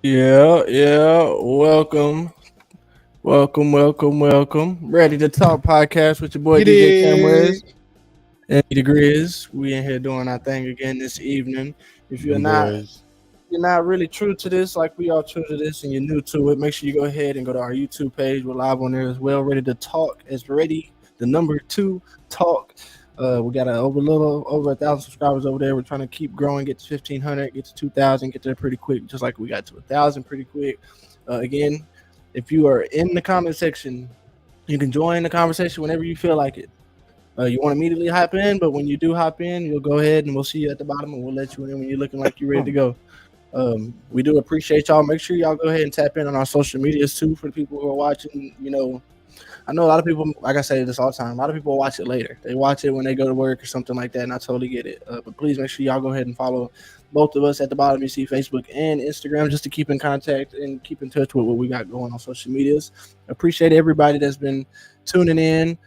Yeah. Welcome. Ready to talk podcast with your boy Get DJ it. Cameras and the Grizz. We in here doing our thing again this evening. If you're Them not boys. you're not really true to this, like we are true to this, and you're new to it, make sure you go ahead and go to our YouTube page. We're live on there as well. Ready to talk is ready. The number two talk. We got over 1,000 subscribers over there. We're trying to keep growing, get to 1,500, get to 2,000, get there pretty quick, just like we got to 1,000 pretty quick. Again, if you are in the comment section, you can join the conversation whenever you feel like it. You won't immediately hop in, but when you do hop in, you'll go ahead and we'll see you at the bottom and we'll let you in when you're looking like you're ready to go. We do appreciate y'all. Make sure y'all go ahead and tap in on our social medias too for the people who are watching. I know a lot of people, like I say this all the time, a lot of people watch it later. They watch it when they go to work or something like that, and I totally get it. But please make sure y'all go ahead and follow both of us at the bottom. You see Facebook and Instagram just to keep in contact and keep in touch with what we got going on social medias. Appreciate everybody that's been tuning in.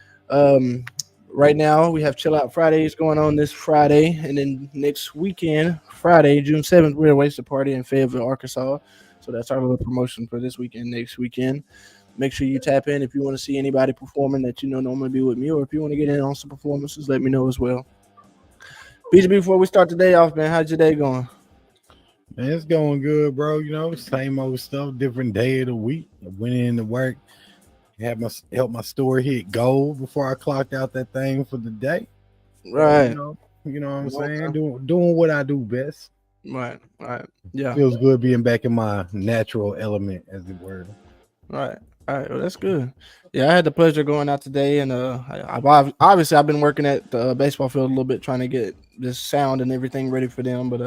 Right now, we have Chill Out Fridays going on this Friday, and then next weekend, Friday, June 7th, we're at Wasted Party in Fayetteville, Arkansas. So that's our little promotion for this weekend, next weekend. Make sure you tap in if you want to see anybody performing that you know normally be with me, or if you want to get in on some performances, let me know as well. BGB, before we start the day off, man, how's your day going? Man, it's going good, bro. Same old stuff, different day of the week. I went in to work, help my store hit gold before I clocked out that thing for the day. Right. What I'm saying? Doing what I do best. Right. Yeah. Feels good being back in my natural element, as it were. Right. All right. Well, that's good. Yeah, I had the pleasure of going out today, and I've been working at the baseball field a little bit, trying to get this sound and everything ready for them. But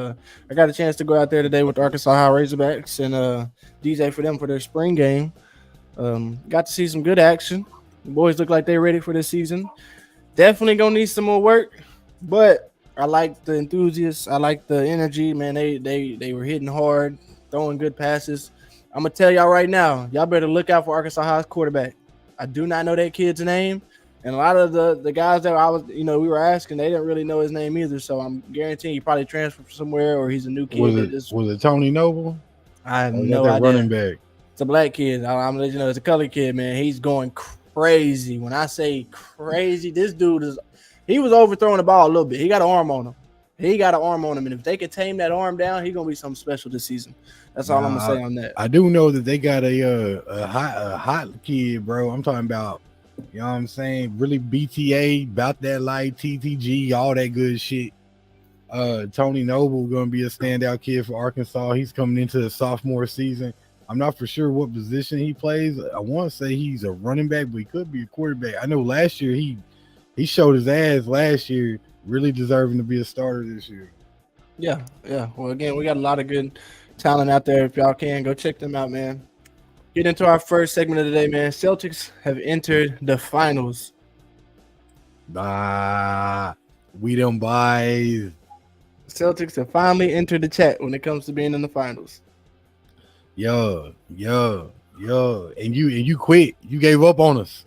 I got a chance to go out there today with the Arkansas High Razorbacks and DJ for them for their spring game. Got to see some good action. The boys look like they're ready for this season. Definitely gonna need some more work, but I like the enthusiasts. I like the energy, man. They were hitting hard, throwing good passes. I'm gonna tell y'all right now, y'all better look out for Arkansas High's quarterback. I do not know that kid's name, and a lot of the guys that we were asking, they didn't really know his name either. So I'm guaranteeing he probably transferred somewhere, or he's a new kid. Was it Tony Noble? I have no idea. Running back. It's a black kid. I'm gonna let you know it's a colored kid, man. He's going crazy. When I say crazy, this dude he was overthrowing the ball a little bit. He got an arm on him. And if they could tame that arm down, he's gonna be something special this season. That's all I'm gonna say on that. I do know that they got a hot kid, bro. I'm talking about, you know what I'm saying? Really BTA, about that light, TTG, all that good shit. Tony Noble gonna be a standout kid for Arkansas. He's coming into the sophomore season. I'm not for sure what position he plays. I want to say he's a running back, but he could be a quarterback. I know last year he showed his ass last year, really deserving to be a starter this year. Yeah. Well, again, we got a lot of good talent out there. If y'all can, go check them out, man. Get into our first segment of the day, man. Celtics have entered the finals. We them boys. Celtics have finally entered the chat when it comes to being in the finals. Yo. And you quit. You gave up on us.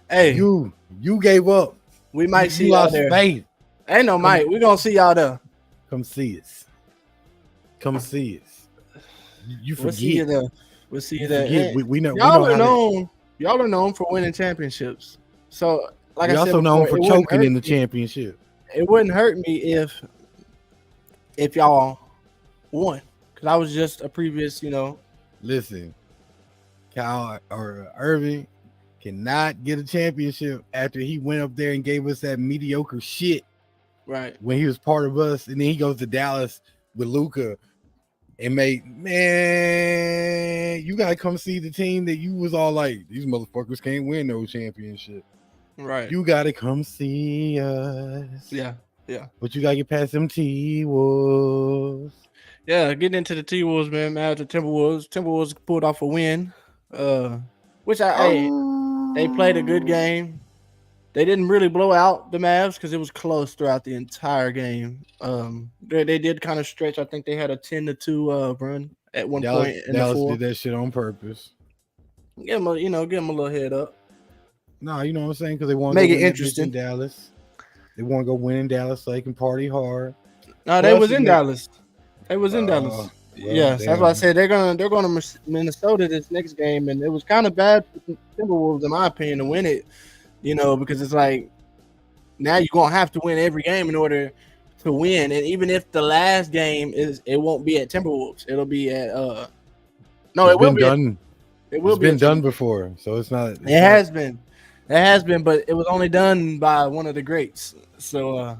Hey. You gave up. We might see y'all there. Faith. Ain't no might. We're going to see y'all there. Come see us. You forget. We'll see you there. We'll see you there. We know. Y'all are known for winning championships. So, like I said, also known for choking in the championship. It wouldn't hurt me if y'all won, because I was just a previous, Listen, Kyle or Irving cannot get a championship after he went up there and gave us that mediocre shit. Right. When he was part of us, and then he goes to Dallas with Luka and man, you gotta come see the team that you was all like, these motherfuckers can't win no championship. Right. You gotta come see us. Yeah. But you gotta get past them T-Wolves. Yeah, getting into the T-Wolves, man. After Timberwolves pulled off a win. Which they played a good game. They didn't really blow out the Mavs because it was close throughout the entire game. They did kind of stretch. I think they had a 10-2 run at one point in Dallas the fourth. Did that shit on purpose. Give them a little head up. No, you know what I'm saying? Because they want to make it interesting in Dallas. They want to go win in Dallas so they can party hard. No, they was in Dallas. They was in Dallas. Yes, that's why I said they're going to Minnesota this next game, and it was kind of bad for the Timberwolves, in my opinion, to win it. Because it's like now you're gonna have to win every game in order to win, and even if the last game it won't be at Timberwolves, it'll be at no, it will be. It will it's be been done before, so it's not. It has been, but it was only done by one of the greats. So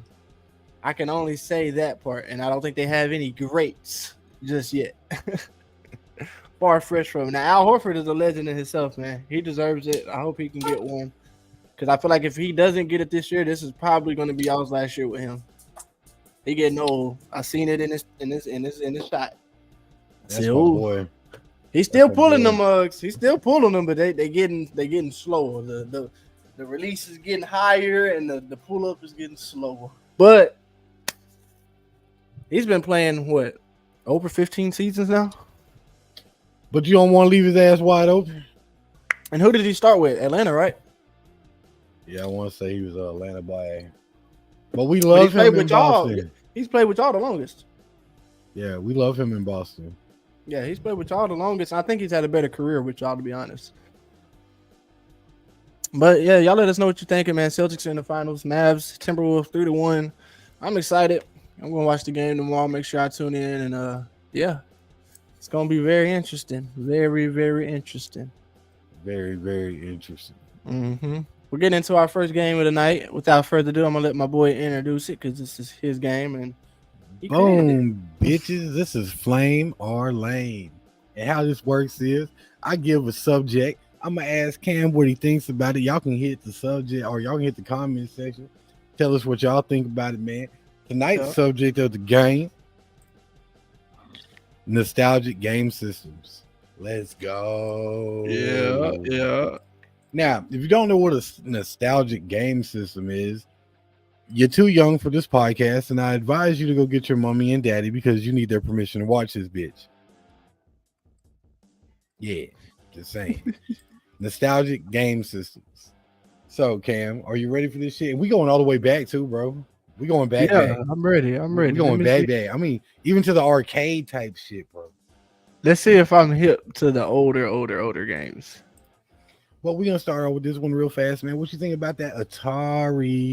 I can only say that part, and I don't think they have any greats just yet. Far fresh from now. Al Horford is a legend in himself, man. He deserves it. I hope he can get one, because I feel like if he doesn't get it this year, this is probably going to be y'all's last year with him. He getting old. I seen it in his shot. That's my boy. He's still pulling them mugs. He's still pulling them, but they getting slower. The release is getting higher, and the pull up is getting slower. But he's been playing over 15 seasons now. But you don't want to leave his ass wide open. And who did he start with? Atlanta, right? Yeah, I want to say he was Atlanta by. But we love him in Boston. He's played with y'all the longest. Yeah, we love him in Boston. Yeah, he's played with y'all the longest. I think he's had a better career with y'all, to be honest. But yeah, y'all let us know what you're thinking, man. Celtics in the finals, Mavs, Timberwolves 3-1. I'm excited. I'm gonna watch the game tomorrow. Make sure I tune in, and yeah, it's gonna be very interesting. Very, very interesting. Very, very interesting. Mm-hmm. We're getting into our first game of the night. Without further ado, I'm gonna let my boy introduce it because this is his game, and boom, bitches. This is Flame or Lane. And how this works is I give a subject. I'm gonna ask Cam what he thinks about it. Y'all can hit the subject, or y'all can hit the comment section. Tell us what y'all think about it, man. Tonight's subject of the game: nostalgic game systems. Let's go. Yeah. Now, if you don't know what a nostalgic game system is, you're too young for this podcast, and I advise you to go get your mommy and daddy because you need their permission to watch this bitch. Yeah, just saying. Nostalgic game systems. So, Cam, are you ready for this shit? And we going all the way back too, bro. We going back. Yeah, I'm ready. We going back. I mean, even to the arcade type shit, bro. Let's see if I'm hip to the older games. Well, we're gonna start off with this one real fast, man. What you think about that Atari?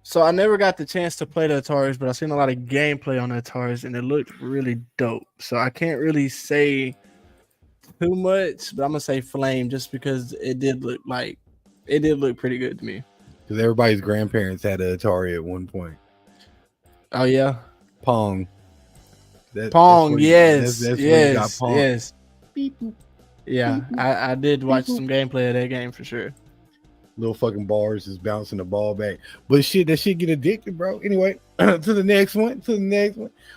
So I never got the chance to play the Ataris, but I've seen a lot of gameplay on the Ataris, and it looked really dope. So I can't really say too much, but I'm gonna say Flame just because it did look pretty good to me. Because everybody's grandparents had an Atari at one point. Oh yeah, Pong. Pong, yes. Beep, boop. Yeah, I did watch some gameplay of that game for sure. Little fucking bars just bouncing the ball back. But shit, that shit get addicted, bro. Anyway, to the next one.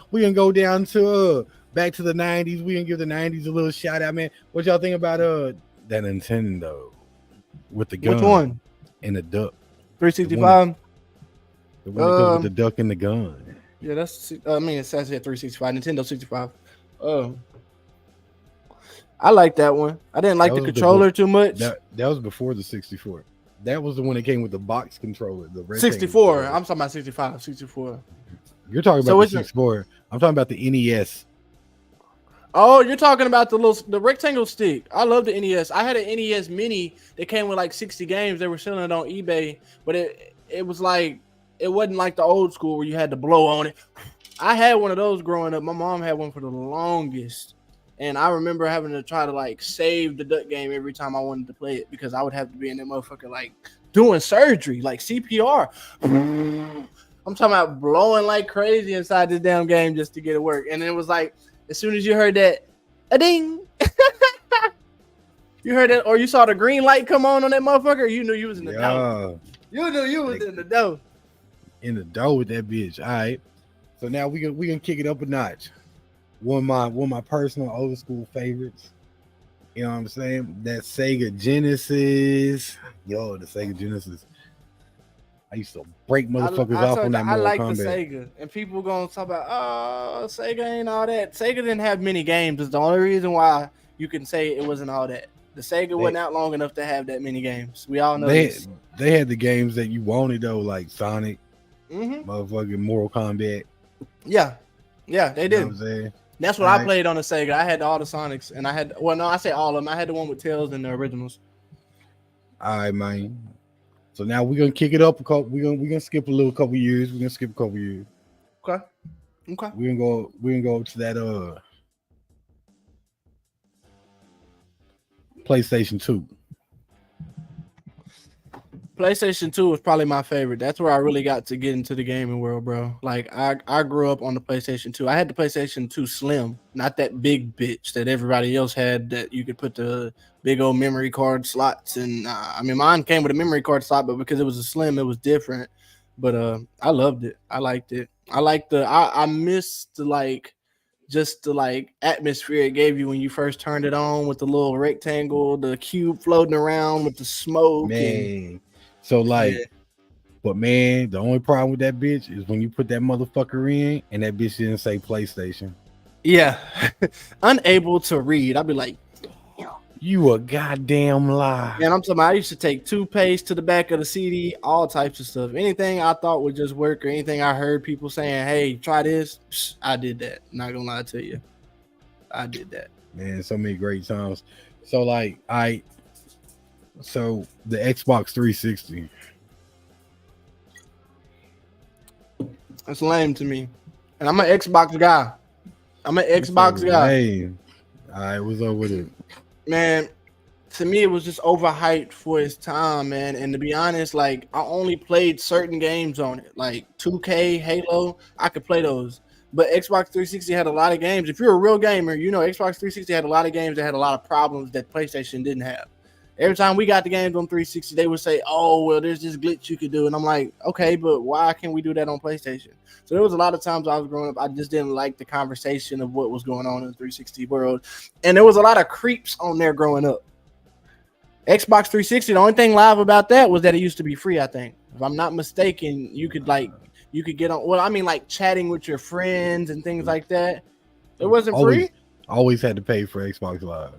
We're gonna go down to back to the 90s. We're gonna give the 90s a little shout out, man. What y'all think about that Nintendo with the gun? Which one? And the duck. 365. The one that goes with the duck and the gun. Yeah, it says here 365, Nintendo 65. I like that one. I didn't like the controller too much. That was before the 64. That was the one that came with the box controller. The 64. I'm talking about 65. 64. You're talking about the 64. I'm talking about the NES. Oh, you're talking about the rectangle stick. I love the NES. I had an NES Mini that came with like 60 games. They were selling it on eBay, but it was like it wasn't like the old school where you had to blow on it. I had one of those growing up. My mom had one for the longest. And I remember having to try to like save the duck game every time I wanted to play it because I would have to be in that motherfucker like doing surgery, like CPR. I'm talking about blowing like crazy inside this damn game just to get it work. And it was like as soon as you heard that, a ding, you heard that, or you saw the green light come on that motherfucker, you knew you was in the dough. You knew you was in the dough. In the dough with that bitch. All right. So now we gonna kick it up a notch. One of my personal old school favorites. You know what I'm saying? That Sega Genesis. Yo, the Sega Genesis. I used to break motherfuckers off on that Mortal Kombat. I like the Sega. And people gonna talk about, Sega ain't all that. Sega didn't have many games. It's the only reason why you can say it wasn't all that. The Sega wasn't out long enough to have that many games. We all know this. They had the games that you wanted though, like Sonic, motherfucking Mortal Kombat. Yeah, they did. You know what I'm saying? That's what I played on the Sega. I had all the Sonics, and I had I say all of them. I had the one with Tails and the originals. All right, man. So now we're gonna kick it up a couple. We're gonna skip a couple years. We're gonna skip a couple years. Okay. We're gonna go to that PlayStation 2. PlayStation 2 was probably my favorite. That's where I really got to get into the gaming world, bro. Like I grew up on the PlayStation 2. I had the PlayStation 2 Slim, not that big bitch that everybody else had that you could put the big old memory card slots and I mean mine came with a memory card slot, but because it was a Slim, it was different. But I loved it. I liked it. I missed just the atmosphere it gave you when you first turned it on with the little rectangle, the cube floating around with the smoke. Man. So but man, the only problem with that bitch is when you put that motherfucker in and that bitch didn't say PlayStation. Yeah. Unable to read. I'd be like, you a goddamn lie. Man, I'm talking about I used to take toothpaste to the back of the CD, all types of stuff. Anything I thought would just work or anything I heard people saying, hey, try this, I did that. Not gonna lie to you. I did that. Man, so many great times. So so the Xbox 360. That's lame to me. And I'm an Xbox guy. Hey, all right, what's up with it? Man, to me, it was just overhyped for its time, man. And to be honest, like I only played certain games on it, like 2K, Halo. I could play those. But Xbox 360 had a lot of games. If you're a real gamer, you know Xbox 360 had a lot of games that had a lot of problems that PlayStation didn't have. Every time we got the games on 360, they would say, oh, well, there's this glitch you could do. And I'm like, okay, but why can't we do that on PlayStation? So there was a lot of times I was growing up, I just didn't like the conversation of what was going on in the 360 world. And there was a lot of creeps on there growing up. Xbox 360, the only thing live about that was that it used to be free, I think. If I'm not mistaken, you could get on, well, I mean, like chatting with your friends and things like that. It wasn't free? Always had to pay for Xbox Live.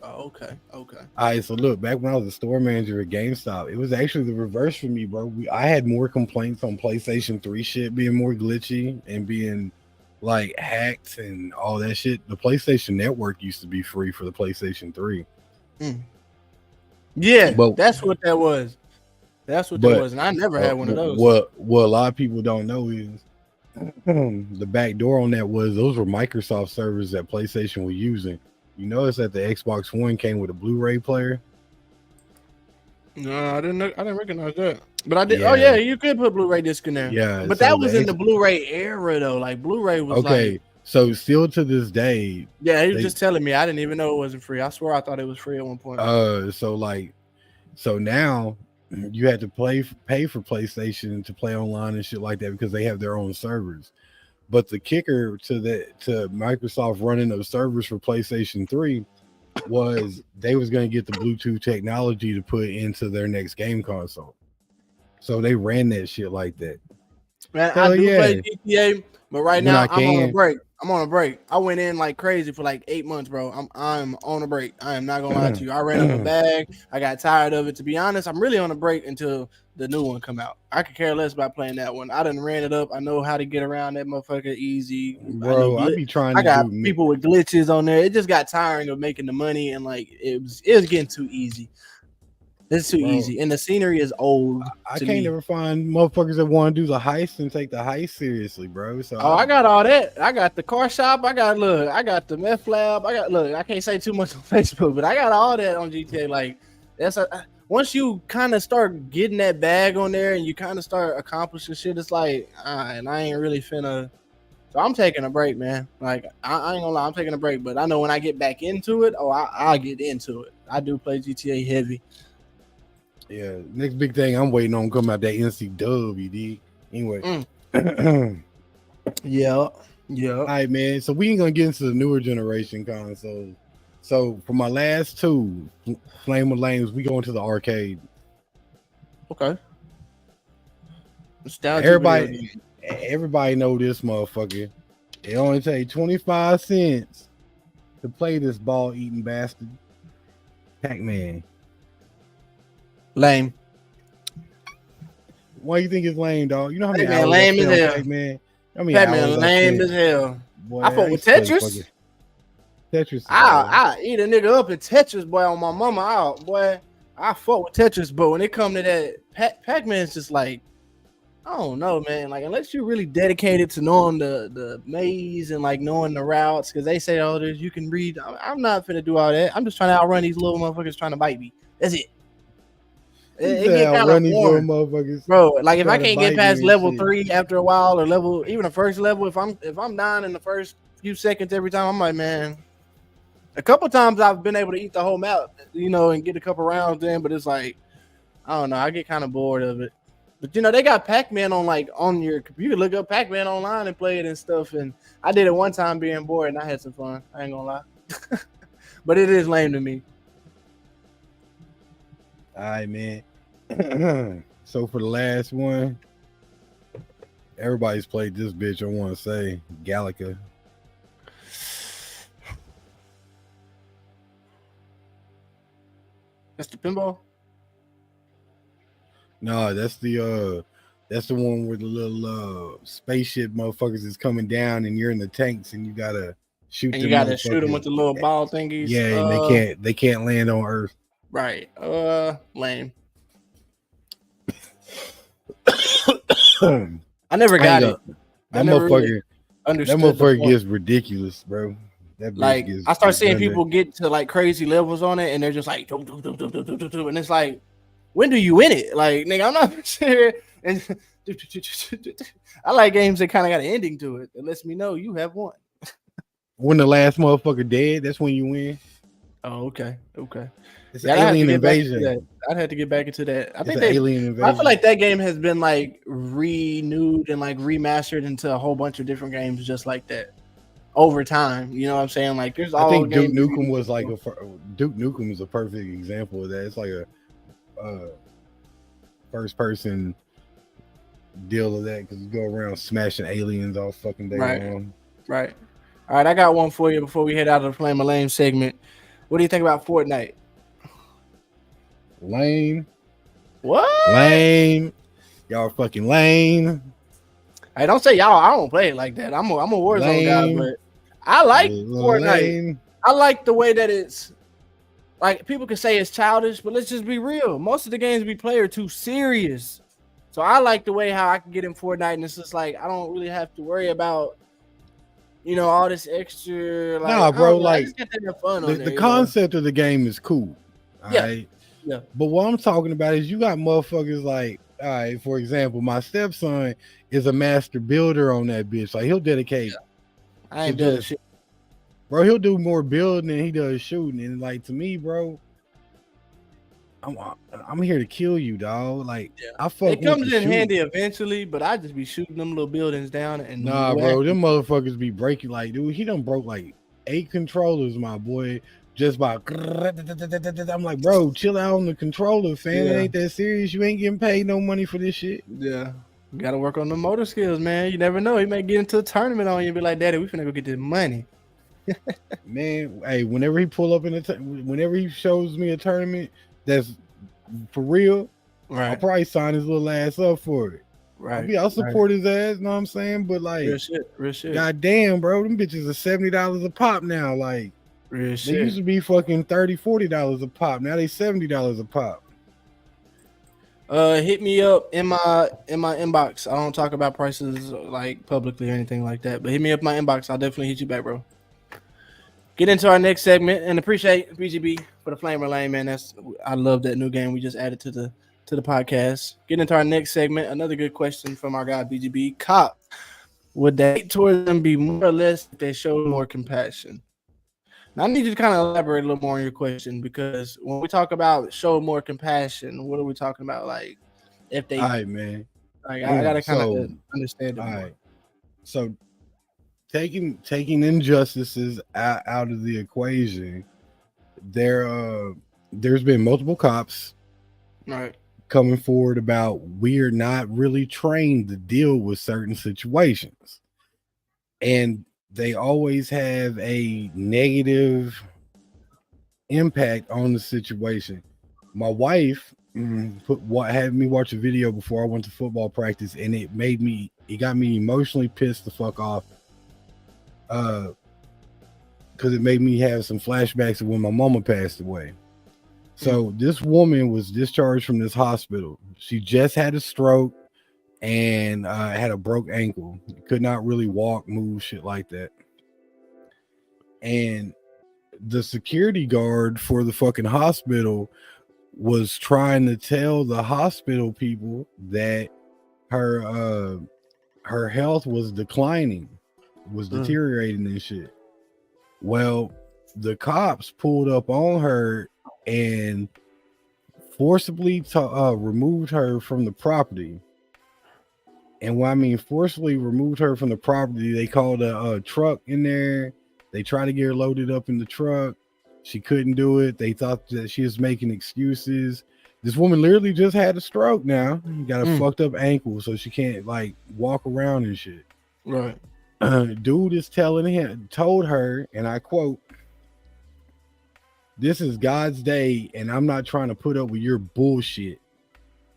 Oh, okay. All right, so look, back when I was a store manager at GameStop, it was actually the reverse for me, bro. I had more complaints on PlayStation 3 shit being more glitchy and being like hacked and all that shit. The PlayStation Network used to be free for the PlayStation 3. Yeah, but that's what that was. That was, and I never had one of those. What a lot of people don't know is the back door on that was those were Microsoft servers that PlayStation was using. You notice that the Xbox One came with a Blu-ray player? No, I didn't recognize that. But I did. Yeah. Oh yeah, you could put Blu-ray disc in there. Yeah, but that was in the Blu-ray era though. Like Blu-ray was okay. So still to this day. Yeah, he was just telling me. I didn't even know it wasn't free. I swear I thought it was free at one point. So now you had to pay for PlayStation to play online and shit like that because they have their own servers. But the kicker to Microsoft running those servers for PlayStation 3 was they was going to get the Bluetooth technology to put into their next game console. So they ran that shit like that. Man, I do play GTA, but right now I'm on a break. I went in like crazy for like 8 months, bro. I'm on a break. I am not gonna lie to you. I ran up a bag. I got tired of it. To be honest, I'm really on a break until the new one come out. I could care less about playing that one. I done ran it up. I know how to get around that motherfucker easy. Bro, I be trying. I got people with glitches on there. It just got tiring of making the money and like it was getting too easy. It's too easy, and the scenery is old. I can't ever find motherfuckers that want to do the heist and take the heist seriously, bro. So I got all that. I got the car shop. I got the meth lab. I can't say too much on Facebook, but I got all that on GTA. Like once you kind of start getting that bag on there and you kind of start accomplishing shit, it's like, and I ain't really finna. So I'm taking a break, man. Like I ain't gonna lie, I'm taking a break. But I know when I get back into it, I'll get into it. I do play GTA heavy. Yeah, next big thing I'm waiting on come out that NCW, Anyway. Yeah. All right, man. So we ain't gonna get into the newer generation consoles. So for my last two, Flame of Lanes, we go into the arcade. Okay. Everybody know this motherfucker. It only take 25 cents to play this ball eating bastard. Pac-Man. Lame. Why you think it's lame, dog? You know how many Pac-Man lame as hell. Pac-Man? Pac-Man lame as hell. Boy, I fought with used to play Tetris. Tetris. I eat a nigga up in Tetris, boy. On my mama out, boy. I fought with Tetris, but when it come to that, Pac-Man's just like, I don't know, man. Like, unless you're really dedicated to knowing the maze and like knowing the routes, because they say, oh, there's you can read. I'm not finna do all that. I'm just trying to outrun these little motherfuckers trying to bite me. That's it. It get kind of run these little boring, motherfuckers, bro. Like if I trying to can't get bite past me and level shit. 3 after a while, or level even the first level, if I'm dying in the first few seconds every time, I'm like, man. A couple times I've been able to eat the whole map, you know, and get a couple rounds in, but it's like, I don't know, I get kind of bored of it. But you know, they got Pac-Man on your computer. Look up Pac-Man online and play it and stuff. And I did it one time being bored, and I had some fun. I ain't gonna lie, but it is lame to me. All right, man. So for the last one, everybody's played this bitch. I want to say Galaga. That's the pinball. No, that's the one where the little spaceship motherfuckers is coming down, and you're in the tanks, and you gotta shoot. And you gotta shoot them with the little ball thingies. Yeah, and they can't land on Earth. Right. Lame. I never got it. That motherfucker gets ridiculous, bro. That like gets I start seeing people get to like crazy levels on it, and they're just like, and it's like, when do you win it? Like, nigga, I'm not sure. And I like games that kind of got an ending to it that lets me know you have won. When the last motherfucker dead, that's when you win. Oh, okay. It's an alien invasion. I'd have to get back into that. I think alien invasion. I feel like that game has been like renewed and like remastered into a whole bunch of different games just like that over time. You know what I'm saying? Like there's all. I think Duke Nukem was like Duke Nukem is a perfect example of that. It's like a first person deal of that because you go around smashing aliens all fucking day long. Right. All right, I got one for you before we head out of the Flame of Lame segment. What do you think about Fortnite? Lame. What? Lame. Y'all fucking lame. Hey, don't say y'all. I don't play it like that. I'm a Warzone guy, but I like Fortnite. Lame. I like the way that it's like people can say it's childish, but let's just be real. Most of the games we play are too serious. So I like the way how I can get in Fortnite, and it's just like I don't really have to worry about, you know, all this extra. Like, nah, bro. Like fun the concept of the game is cool. Right? Yeah. But what I'm talking about is you got motherfuckers like, all right, for example, my stepson is a master builder on that bitch. Like he'll dedicate. Yeah. I ain't doing shit. Bro, he'll do more building than he does shooting. And like to me, bro, I'm here to kill you, dog. Like I fuck. It comes in handy eventually, but I just be shooting them little buildings down and bro, them motherfuckers be breaking. Like, dude, he done broke like 8 controllers, my boy. Just by I'm like, bro, chill out on the controller, fam. It ain't that serious. You ain't getting paid no money for this shit. Yeah. You gotta work on the motor skills, man. You never know. He may get into a tournament on you and be like, Daddy, we finna go get this money. Man, hey, whenever he pull up whenever he shows me a tournament that's for real, I'll probably sign his little ass up for it. Right. I'll support his ass, know what I'm saying? But like real shit. God damn, bro, them bitches are $70 a pop now. Like real shit. They used to be fucking $30-$40 a pop. Now they $70 a pop. Hit me up in my inbox. I don't talk about prices like publicly or anything like that, but hit me up in my inbox. I'll definitely hit you back, bro. Get into our next segment and appreciate BGB for the Flamer Lane, man. I love that new game we just added to the podcast. Get into our next segment. Another good question from our guy BGB. Cop, would they hate towards them be more or less if they showed more compassion? Now I need you to kind of elaborate a little more on your question, because when we talk about show more compassion, what are we talking about? Like if they, all right, man. Like I gotta kind of understand it. All right. So taking injustices out of the equation, there's been multiple cops coming forward about we're not really trained to deal with certain situations, and they always have a negative impact on the situation. My wife had me watch a video before I went to football practice, and it got me emotionally pissed the fuck off. because it made me have some flashbacks of when my mama passed away. So this woman was discharged from this hospital. She just had a stroke and had a broke ankle. Could not really walk, move, shit like that. And the security guard for the fucking hospital was trying to tell the hospital people that her health was declining, was deteriorating and shit. Well, the cops pulled up on her and forcibly removed her from the property. And when I mean forcibly removed her from the property, they called a truck in there. They tried to get her loaded up in the truck. She couldn't do it. They thought that she was making excuses. This woman literally just had a stroke now. Got a fucked up ankle, so she can't like walk around and shit. Right. Dude is told her, and I quote, "This is God's day, and I'm not trying to put up with your bullshit.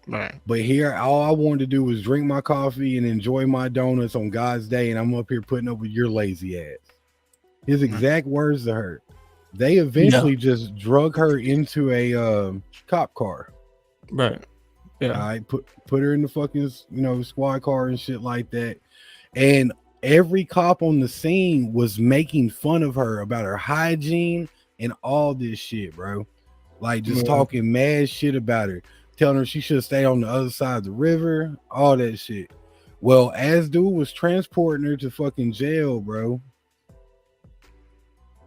Right. But here, all I wanted to do was drink my coffee and enjoy my donuts on God's day, and I'm up here putting up with your lazy ass." His exact words to her. They eventually just drug her into a cop car. Right. Yeah. All right. Put her in the fucking squad car and shit like that. And every cop on the scene was making fun of her about her hygiene and all this shit, bro. Like just talking mad shit about her, telling her she should stay on the other side of the river, all that shit. Well, as dude was transporting her to fucking jail, bro,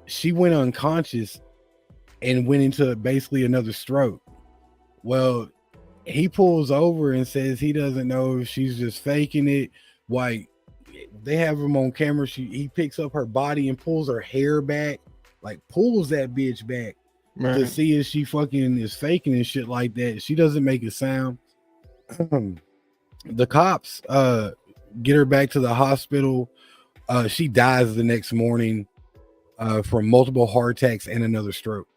she went unconscious and went into basically another stroke. Well, he pulls over and says he doesn't know if she's just faking it. Like they have him on camera. He picks up her body and pulls her hair back, like pulls that bitch back to see if she fucking is faking and shit like that. She doesn't make a sound. The cops get her back to the hospital. She dies the next morning from multiple heart attacks and another stroke.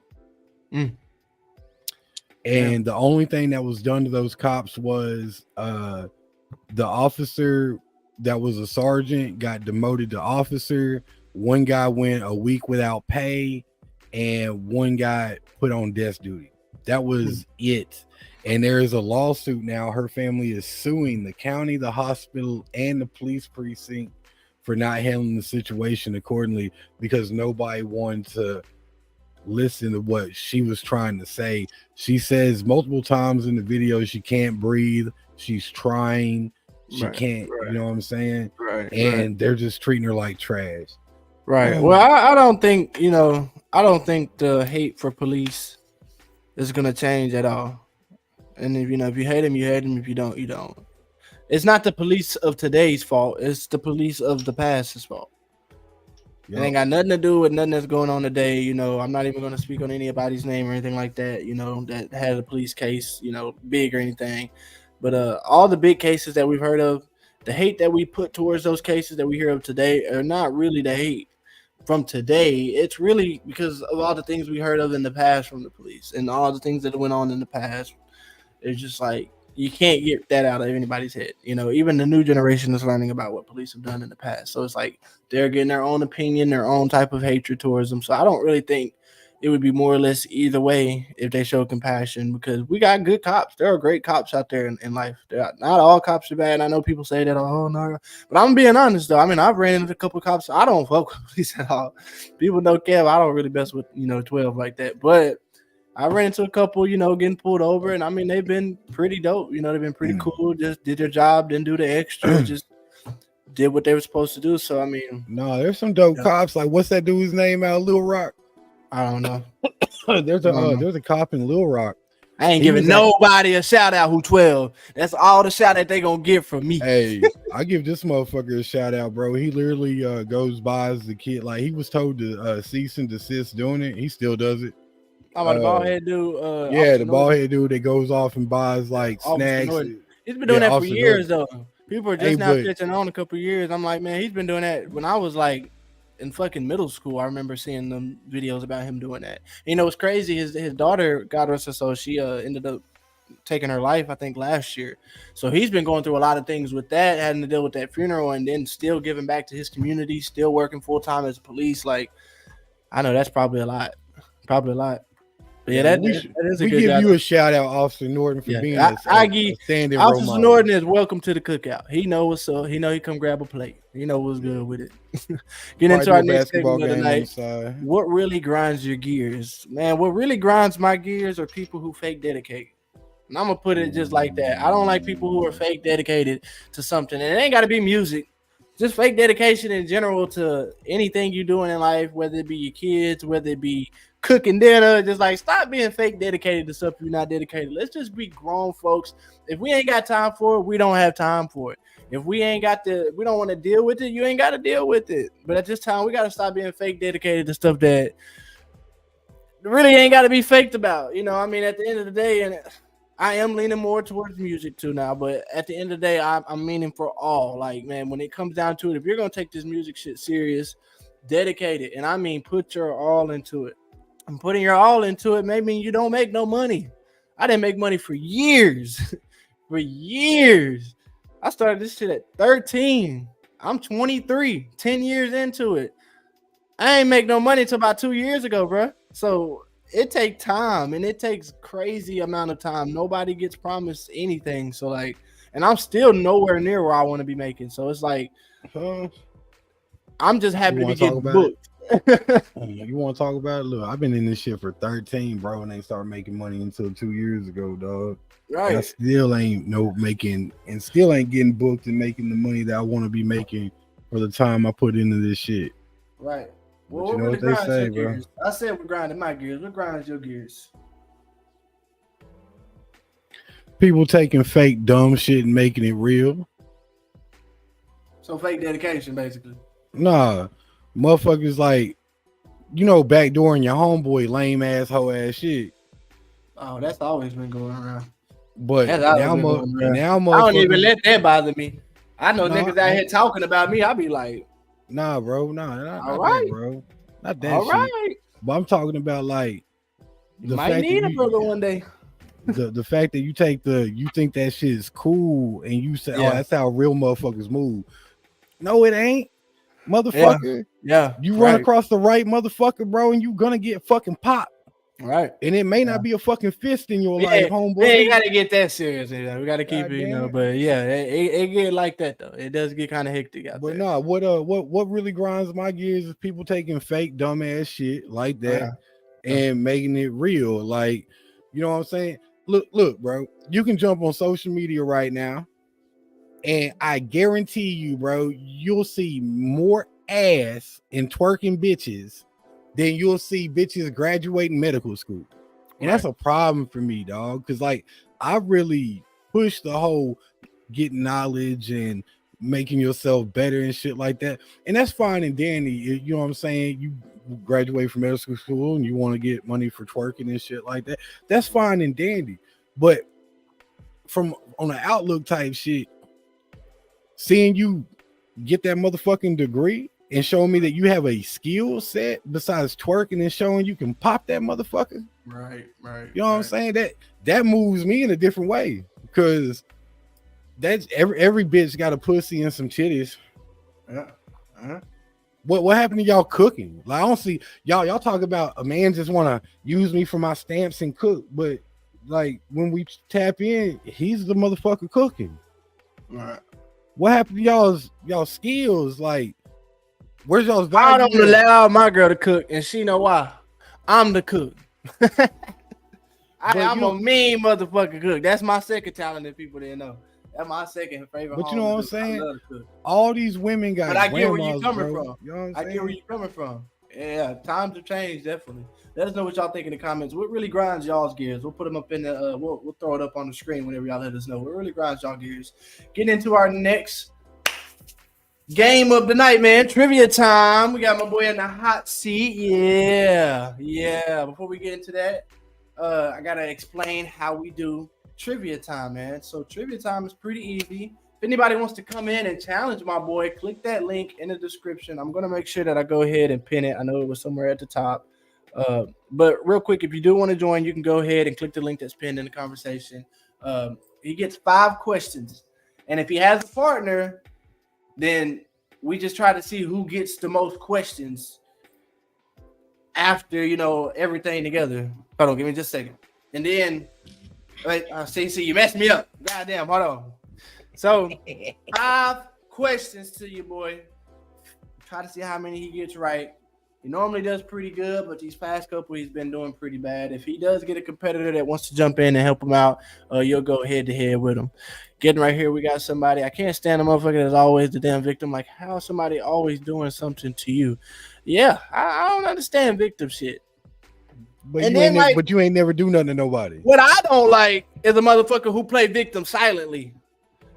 And the only thing that was done to those cops was the officer that was a sergeant got demoted to officer. One guy went a week without pay, and one guy put on desk duty. That was it. And there is a lawsuit now. Her family is suing the county, the hospital, and the police precinct for not handling the situation accordingly because nobody wanted to listen to what she was trying to say. She says multiple times in the video she can't breathe. She's trying. She can't, you know what I'm saying? And they're just treating her like trash. Well, I don't think, I don't think the hate for police is going to change at all. And if you hate them, you hate them. If you don't, you don't. It's not the police of today's fault. It's the police of the past's fault. It ain't got nothing to do with nothing that's going on today. I'm not even going to speak on anybody's name or anything like that, that had a police case, big or anything. But all the big cases that we've heard of, the hate that we put towards those cases that we hear of today are not really the hate from today. It's really because of all the things we heard of in the past from the police and all the things that went on in the past. It's just like, you can't get that out of anybody's head. Even the new generation is learning about what police have done in the past. So it's like they're getting their own opinion, their own type of hatred towards them. So I don't really think it would be more or less either way if they show compassion, because we got good cops. There are great cops out there in life. Not all cops are bad. I know people say that, oh, no. But I'm being honest, though. I mean, I've ran into a couple of cops. I don't fuck with police at all. People know Kev. I don't really mess with, 12 like that. But I ran into a couple, getting pulled over, and I mean, they've been pretty dope. They've been pretty cool. Just did their job, didn't do the extra, just did what they were supposed to do. So, I mean, no, there's some dope cops. Like, what's that dude's name out of Little Rock? I don't know. There's a cop in Little Rock. I ain't giving nobody a shout out who 12. That's all the shout out they gonna get from me. Hey, I give this motherfucker a shout out, bro. He literally goes by as the kid. Like, he was told to cease and desist doing it. He still does it. How about the bald head dude? The bald head dude that goes off and buys like snacks. He's been doing that for years, though. People are just now catching on a couple of years. I'm like, man, he's been doing that when I was like in fucking middle school. I remember seeing them videos about him doing that. What's crazy? His daughter, God rest her soul, she ended up taking her life, I think last year. So he's been going through a lot of things with that, having to deal with that funeral, and then still giving back to his community, still working full time as police. Like, I know that's probably a lot, probably a lot. But yeah, Yeah, that is a we good give guy. you a shout out, Officer Norton, for Yeah, being I a give standing role Officer model. Norton is welcome to the cookout. He know what's up. He know he come grab a plate. He know what's good with it. Get Probably into do our a next basketball segment of the game on the night. side. What really grinds your gears, man? What really grinds my gears are people who fake dedicate. And I'm gonna put it just like that. I don't like people who are fake dedicated to something, and it ain't got to be music. Just fake dedication in general to anything you're doing in life, whether it be your kids, whether it be cooking dinner. Just like stop being fake dedicated to stuff you're not dedicated. Let's just be grown folks. If we ain't got time for it, we don't have time for it. If we ain't got we don't want to deal with it, you ain't got to deal with it. But at this time, we got to stop being fake dedicated to stuff that really ain't got to be faked about. You know, I mean, at the end of the day, and I am leaning more towards music too now, but at the end of the day, I'm meaning for all. Like, man, when it comes down to it, if you're gonna take this music shit serious, dedicate it, and I mean put your all into it. And putting your all into it may mean you don't make no money. I didn't make money for years, for years. I started this shit at 13. I'm 23, 10 years into it. I ain't make no money until about 2 years ago, bro. So it takes time, and it takes crazy amount of time. Nobody gets promised anything. So like, and I'm still nowhere near where I want to be making. So it's like, I'm just happy to get booked. You want to talk about it? Look, I've been in this shit for 13, bro, and they started making money until 2 years ago, dog. Right. And I still ain't making, and still ain't getting booked and making the money that I want to be making for the time I put into this shit. Right. Well, you know what they say, bro. Gears? I said we're grinding my gears. What grinds your gears? People taking fake dumb shit and making it real. So fake dedication, basically. Nah, motherfuckers like, you know, backdooring your homeboy lame ass hoe ass shit. Oh, that's always been going around. But now I don't even let that bother me. I know niggas out here talking about me. I be like, nah, bro, not all right, that, bro, not that all shit. Right. But I'm talking about like the might need a brother one day. The fact that you think that shit is cool and you say, oh, that's how real motherfuckers move. No, it ain't, motherfucker. Yeah. You run across the right motherfucker, bro, and you gonna get fucking popped. Right. And it may not be a fucking fist in your life, homeboy. Yeah, you gotta get that serious. We gotta keep it, you know. But yeah, it get like that though. It does get kind of hectic out there. But no, what really grinds my gears is people taking fake dumbass shit like that and making it real. Like, you know what I'm saying? Look, bro, you can jump on social media right now, and I guarantee you, bro, you'll see more ass and twerking bitches then you'll see bitches graduating medical school. And that's a problem for me, dog. Cause like I really push the whole getting knowledge and making yourself better and shit like that. And that's fine and dandy. You know what I'm saying? You graduate from medical school and you want to get money for twerking and shit like that. That's fine and dandy. But from on an outlook type shit, seeing you get that motherfucking degree and showing me that you have a skill set besides twerking and showing you can pop that motherfucker. Right. You know what I'm saying? That moves me in a different way because that's every bitch got a pussy and some titties. Yeah. What happened to y'all cooking? Like I don't see y'all talk about a man just want to use me for my stamps and cook, but like when we tap in, he's the motherfucker cooking. Right. What happened to y'all skills? Like, where's y'all's value? I don't allow my girl to cook, and she know why. I'm the cook. I'm a mean motherfucker cook. That's my second talent that people didn't know. That's my second favorite. But you know what I'm saying? All these women got. But I get where you're coming from. You know what I'm saying? I get where you're coming from. Yeah, times have changed definitely. Let us know what y'all think in the comments. What really grinds y'all's gears? We'll put them up in the. We'll throw it up on the screen whenever y'all let us know. What really grinds y'all gears? Getting into our next game of the night, man. Trivia time. We got my boy in the hot seat. Yeah. Before we get into that, I gotta explain how we do trivia time, man. So trivia time is pretty easy. If anybody wants to come in and challenge my boy, click that link in the description. I'm gonna make sure that I go ahead and pin it. I know it was somewhere at the top. But real quick, if you do want to join, you can go ahead and click the link that's pinned in the conversation. He gets 5 questions, and if he has a partner, then we just try to see who gets the most questions after everything together. Hold on, give me just a second, and then wait, see, you messed me up. Goddamn, hold on. So 5 questions to you, boy. Try to see how many he gets right. He normally does pretty good, but these past couple he's been doing pretty bad. If he does get a competitor that wants to jump in and help him out, you'll go head to head with him. Getting right here, we got somebody. I can't stand a motherfucker that's always the damn victim. Like, how is somebody always doing something to you? Yeah, I don't understand victim shit. But you ain't never do nothing to nobody. What I don't like is a motherfucker who play victim silently.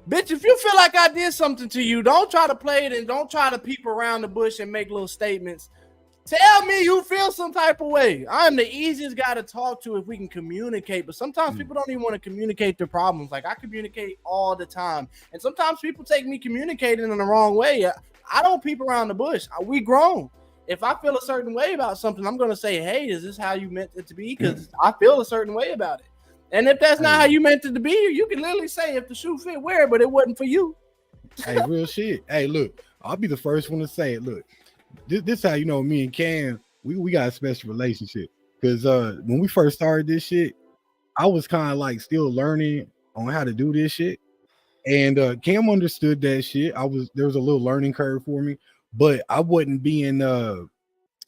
Bitch, if you feel like I did something to you, don't try to play it and don't try to peep around the bush and make little statements. Tell me you feel some type of way. I'm the easiest guy to talk to if we can communicate, but sometimes people don't even want to communicate their problems. Like, I communicate all the time, and sometimes people take me communicating in the wrong way. I don't peep around the bush. We grown. If I feel a certain way about something, I'm going to say, hey, is this how you meant it to be? Because I feel a certain way about it. And if that's not how you meant it to be, you can literally say, if the shoe fit, wear it, but it wasn't for you. Hey, real shit. Hey, look, I'll be the first one to say it. Look, this how you know me and Cam, we got a special relationship. Because when we first started this shit, I was kind of like still learning on how to do this shit. And Cam understood that shit. There was a little learning curve for me, but I wasn't being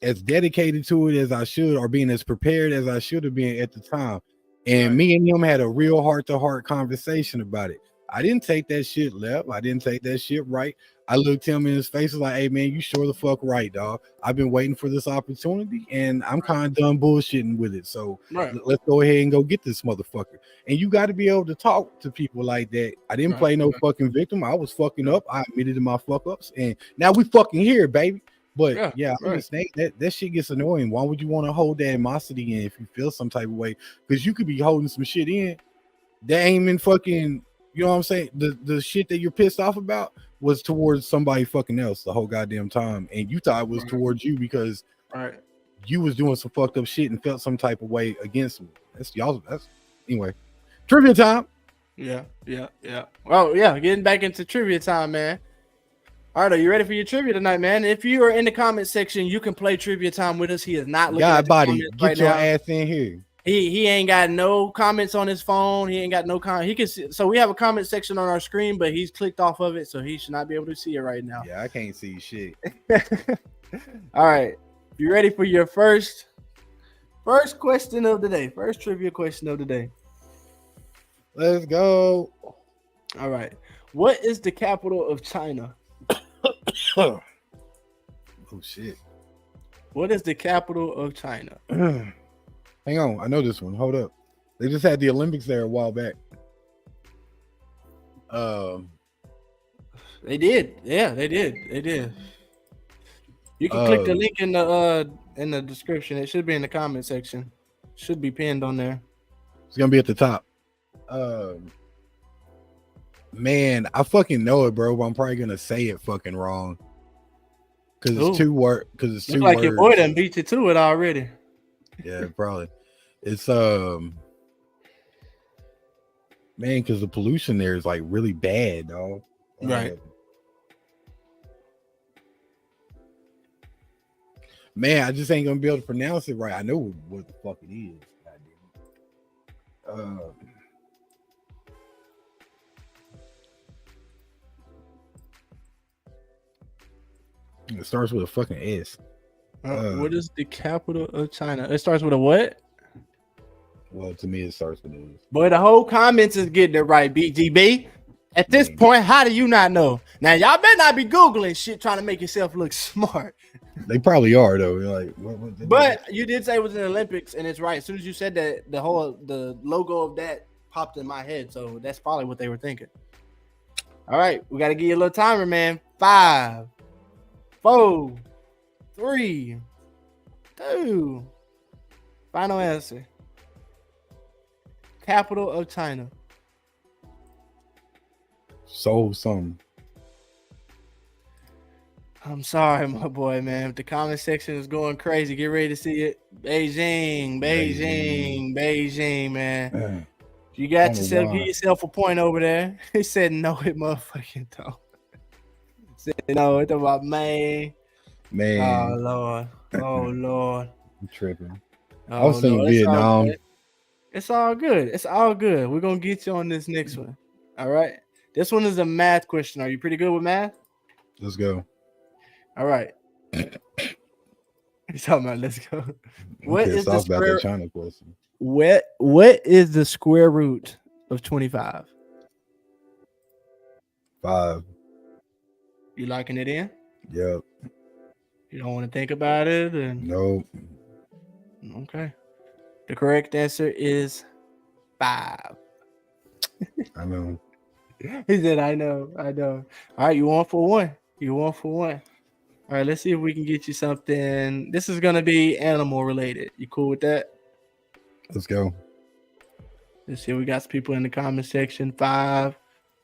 as dedicated to it as I should, or being as prepared as I should have been at the time. And me and him had a real heart-to-heart conversation about it. I didn't take that shit left. I didn't take that shit right. I looked him in his face, was like, hey, man, you sure the fuck right, dog. I've been waiting for this opportunity, and I'm kind of done bullshitting with it. So let's go ahead and go get this motherfucker. And you got to be able to talk to people like that. I didn't play no fucking victim. I was fucking up. I admitted to my fuck-ups, and now we fucking here, baby. But I understand that shit gets annoying. Why would you want to hold that animosity in if you feel some type of way? Because you could be holding some shit in that ain't been fucking, you know what I'm saying? The shit that you're pissed off about was towards somebody fucking else the whole goddamn time. And you thought it was towards you because you was doing some fucked up shit and felt some type of way against me. That's anyway. Trivia time. Yeah. Well, getting back into trivia time, man. All right, are you ready for your trivia tonight, man? If you are in the comment section, you can play trivia time with us. He is not looking at the comments right get your now. ass in here. He ain't got no comments on his phone. He ain't got no comment. He can see, so we have a comment section on our screen, but he's clicked off of it, so he should not be able to see it right now. Yeah, I can't see shit. All right, you ready for your first question of the day? First trivia question of the day. Let's go. All right, what is the capital of China? Oh shit. What is the capital of China? Hang on, I know this one. Hold up. They just had the Olympics there a while back. They did. Yeah, they did. You can click the link in the description. It should be in the comment section. Should be pinned on there. It's gonna be at the top. Man, I fucking know it, bro, but I'm probably gonna say it fucking wrong. Cause it's two words. Looks like your boy done beat you to it already. Yeah, probably. It's man, because the pollution there is like really bad, dog. Right. Man, I just ain't gonna be able to pronounce it right. I know what the fuck it is. It starts with a fucking S. What is the capital of China? It starts with a what? Well, to me, it starts with an S. Boy, the whole comments is getting it right, BGB. At this point, how do you not know? Now, y'all better not be Googling shit trying to make yourself look smart. They probably are, though. Like, but you did say it was in the Olympics, and it's right. As soon as you said that, the logo of that popped in my head. So that's probably what they were thinking. All right, we got to give you a little timer, man. 5, 4, 3, 2. Final answer. Capital of China. So something. I'm sorry, my boy, man. The comment section is going crazy. Get ready to see it. Beijing, man. You got yourself, give yourself a point over there. He said, no, it motherfucking don't. Said, no, it's about man. Oh, Lord. Oh, Lord. I'm tripping. Oh, I was thinking Vietnam. It's all good. It's all good. We're going to get you on this next one. All right. This one is a math question. Are you pretty good with math? Let's go. All right. He's talking about let's go. What is the square? About the China question. What is the square root of 25? 5. You locking it in? Yep. You don't want to think about it? Nope. Okay. The correct answer is 5. I know. He said, I know. All right, you 1 for 1. All right, let's see if we can get you something. This is going to be animal related. You cool with that? Let's go. Let's see. We got some people in the comment section. 5.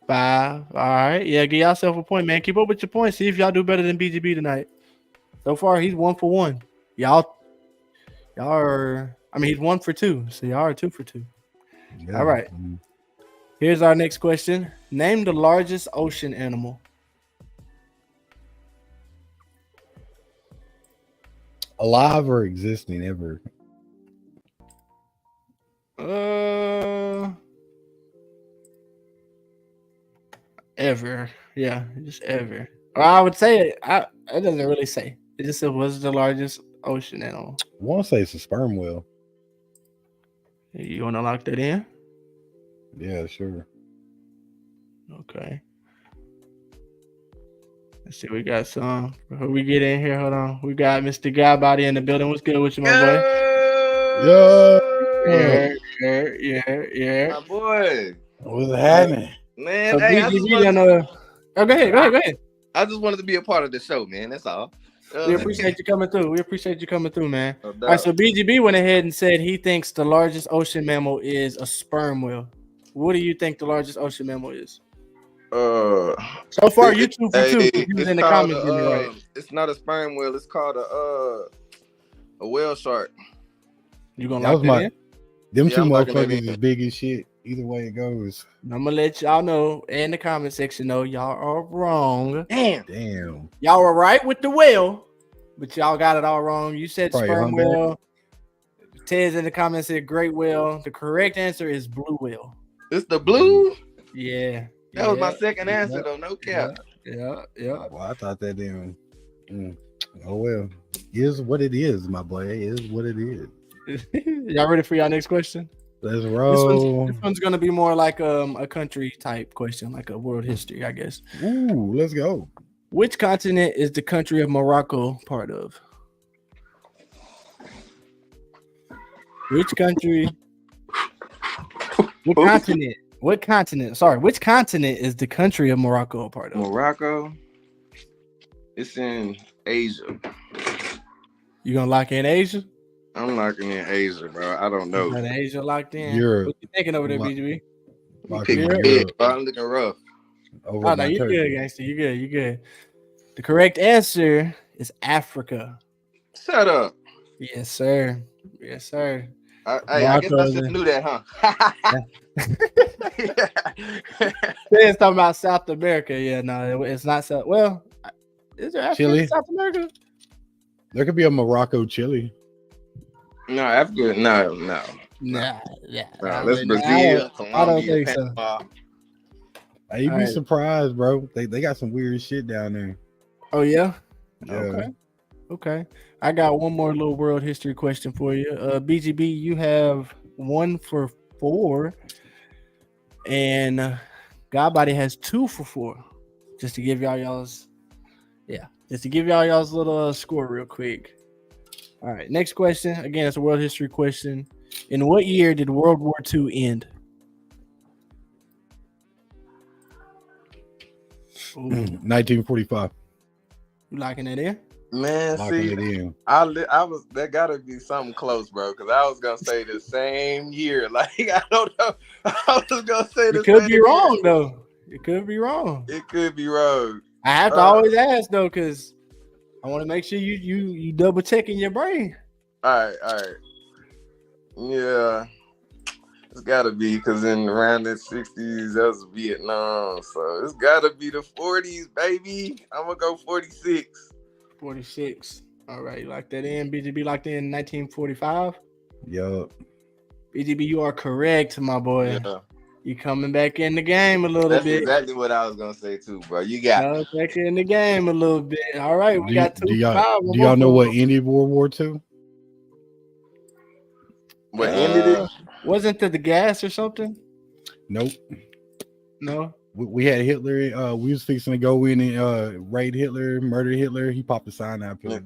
All right. Yeah, give yourself a point, man. Keep up with your points. See if y'all do better than BGB tonight. So far, he's 1 for 1. Y'all are, he's 1 for 2. So y'all are 2 for 2. Yeah. All right. Here's our next question. Name the largest ocean animal. Alive or existing ever? Ever. Yeah, just ever. Or I would say it doesn't really say. It just said was the largest ocean animal. I want to say it's a sperm whale. You want to lock that in? Yeah, sure. Okay. Let's see. We got some. Before we get in here, hold on. We got Mr. Godbody in the building. What's good with you, my boy? Yeah. My boy. What's happening? Man, so hey, go ahead. I just wanted to be a part of the show, man. That's all. We appreciate you coming through. Man. All right, so BGB went ahead and said he thinks the largest ocean mammal is a sperm whale. What do you think the largest ocean mammal is? So far, you 2 for 2. In the comments, right? It's not a sperm whale. It's called a whale shark. You gonna lock that in? Them two motherfuckers is big as shit. Either way it goes. I'm gonna let y'all know in the comment section. Y'all are wrong. Damn. Y'all were right with the whale, but y'all got it all wrong. You said probably sperm whale. Tez in the comments said great whale. The correct answer is blue whale. It's the blue? Yeah. That was my second answer though. No cap. Yeah. Well, I thought that damn. Oh well. Is what it is, my boy. It is what it is. Y'all ready for y'all next question? Let's roll. This one's gonna be more like a country type question, like a world history, I guess. Ooh, let's go. Which continent is the country of Morocco part of? Which country? What continent? Which continent is the country of Morocco a part of? Morocco. It's in Asia. You gonna lock in Asia? I'm locking in Asia, bro. I don't know. Asia locked in. Europe. What you thinking over there, BGB? I'm looking rough. Oh no, you're good, gangster. You good. The correct answer is Africa. Shut up. Yes, sir. I guess I should knew that, huh? It's talking about South America. Yeah, no, it's not South. Well, is there Africa Chile? In South America? There could be a Morocco Chile. No, Africa. No. Nah. That's Brazil. I don't think so. Hey, you'd be surprised, bro. They got some weird shit down there. Oh yeah. Yeah. Okay. I got one more little world history question for you. BGB, you have 1 for 4, and Godbody has 2 for 4. Just to give y'all's little score real quick. All right, next question. Again, it's a world history question. In what year did World War II end? 1945. You locking that in? Man, Locking see, it in. I was that gotta be something close, bro. Because I was gonna say the same year. Like I don't know. I was gonna say the It could same be wrong year. though. It could be wrong. It could be wrong. I have to always ask though, because I want to make sure you double checking your brain. All right. Yeah, it's gotta be because in around the 60s, that was Vietnam. So it's gotta be the 40s, baby. I'm gonna go 46. 46. All right, you lock that in. BGB locked in 1945. Yup. BGB, you are correct, my boy. Yeah, You coming back in the game a little that's bit. exactly what I was gonna say too, bro. You got me. Back in the game a little bit. All right, we got 2 for 5. Do y'all know what ended World War II? What ended it? Wasn't the gas or something? Nope. No. We had Hitler. We was fixing to go in and raid Hitler, murder Hitler. He popped a cyanide pill.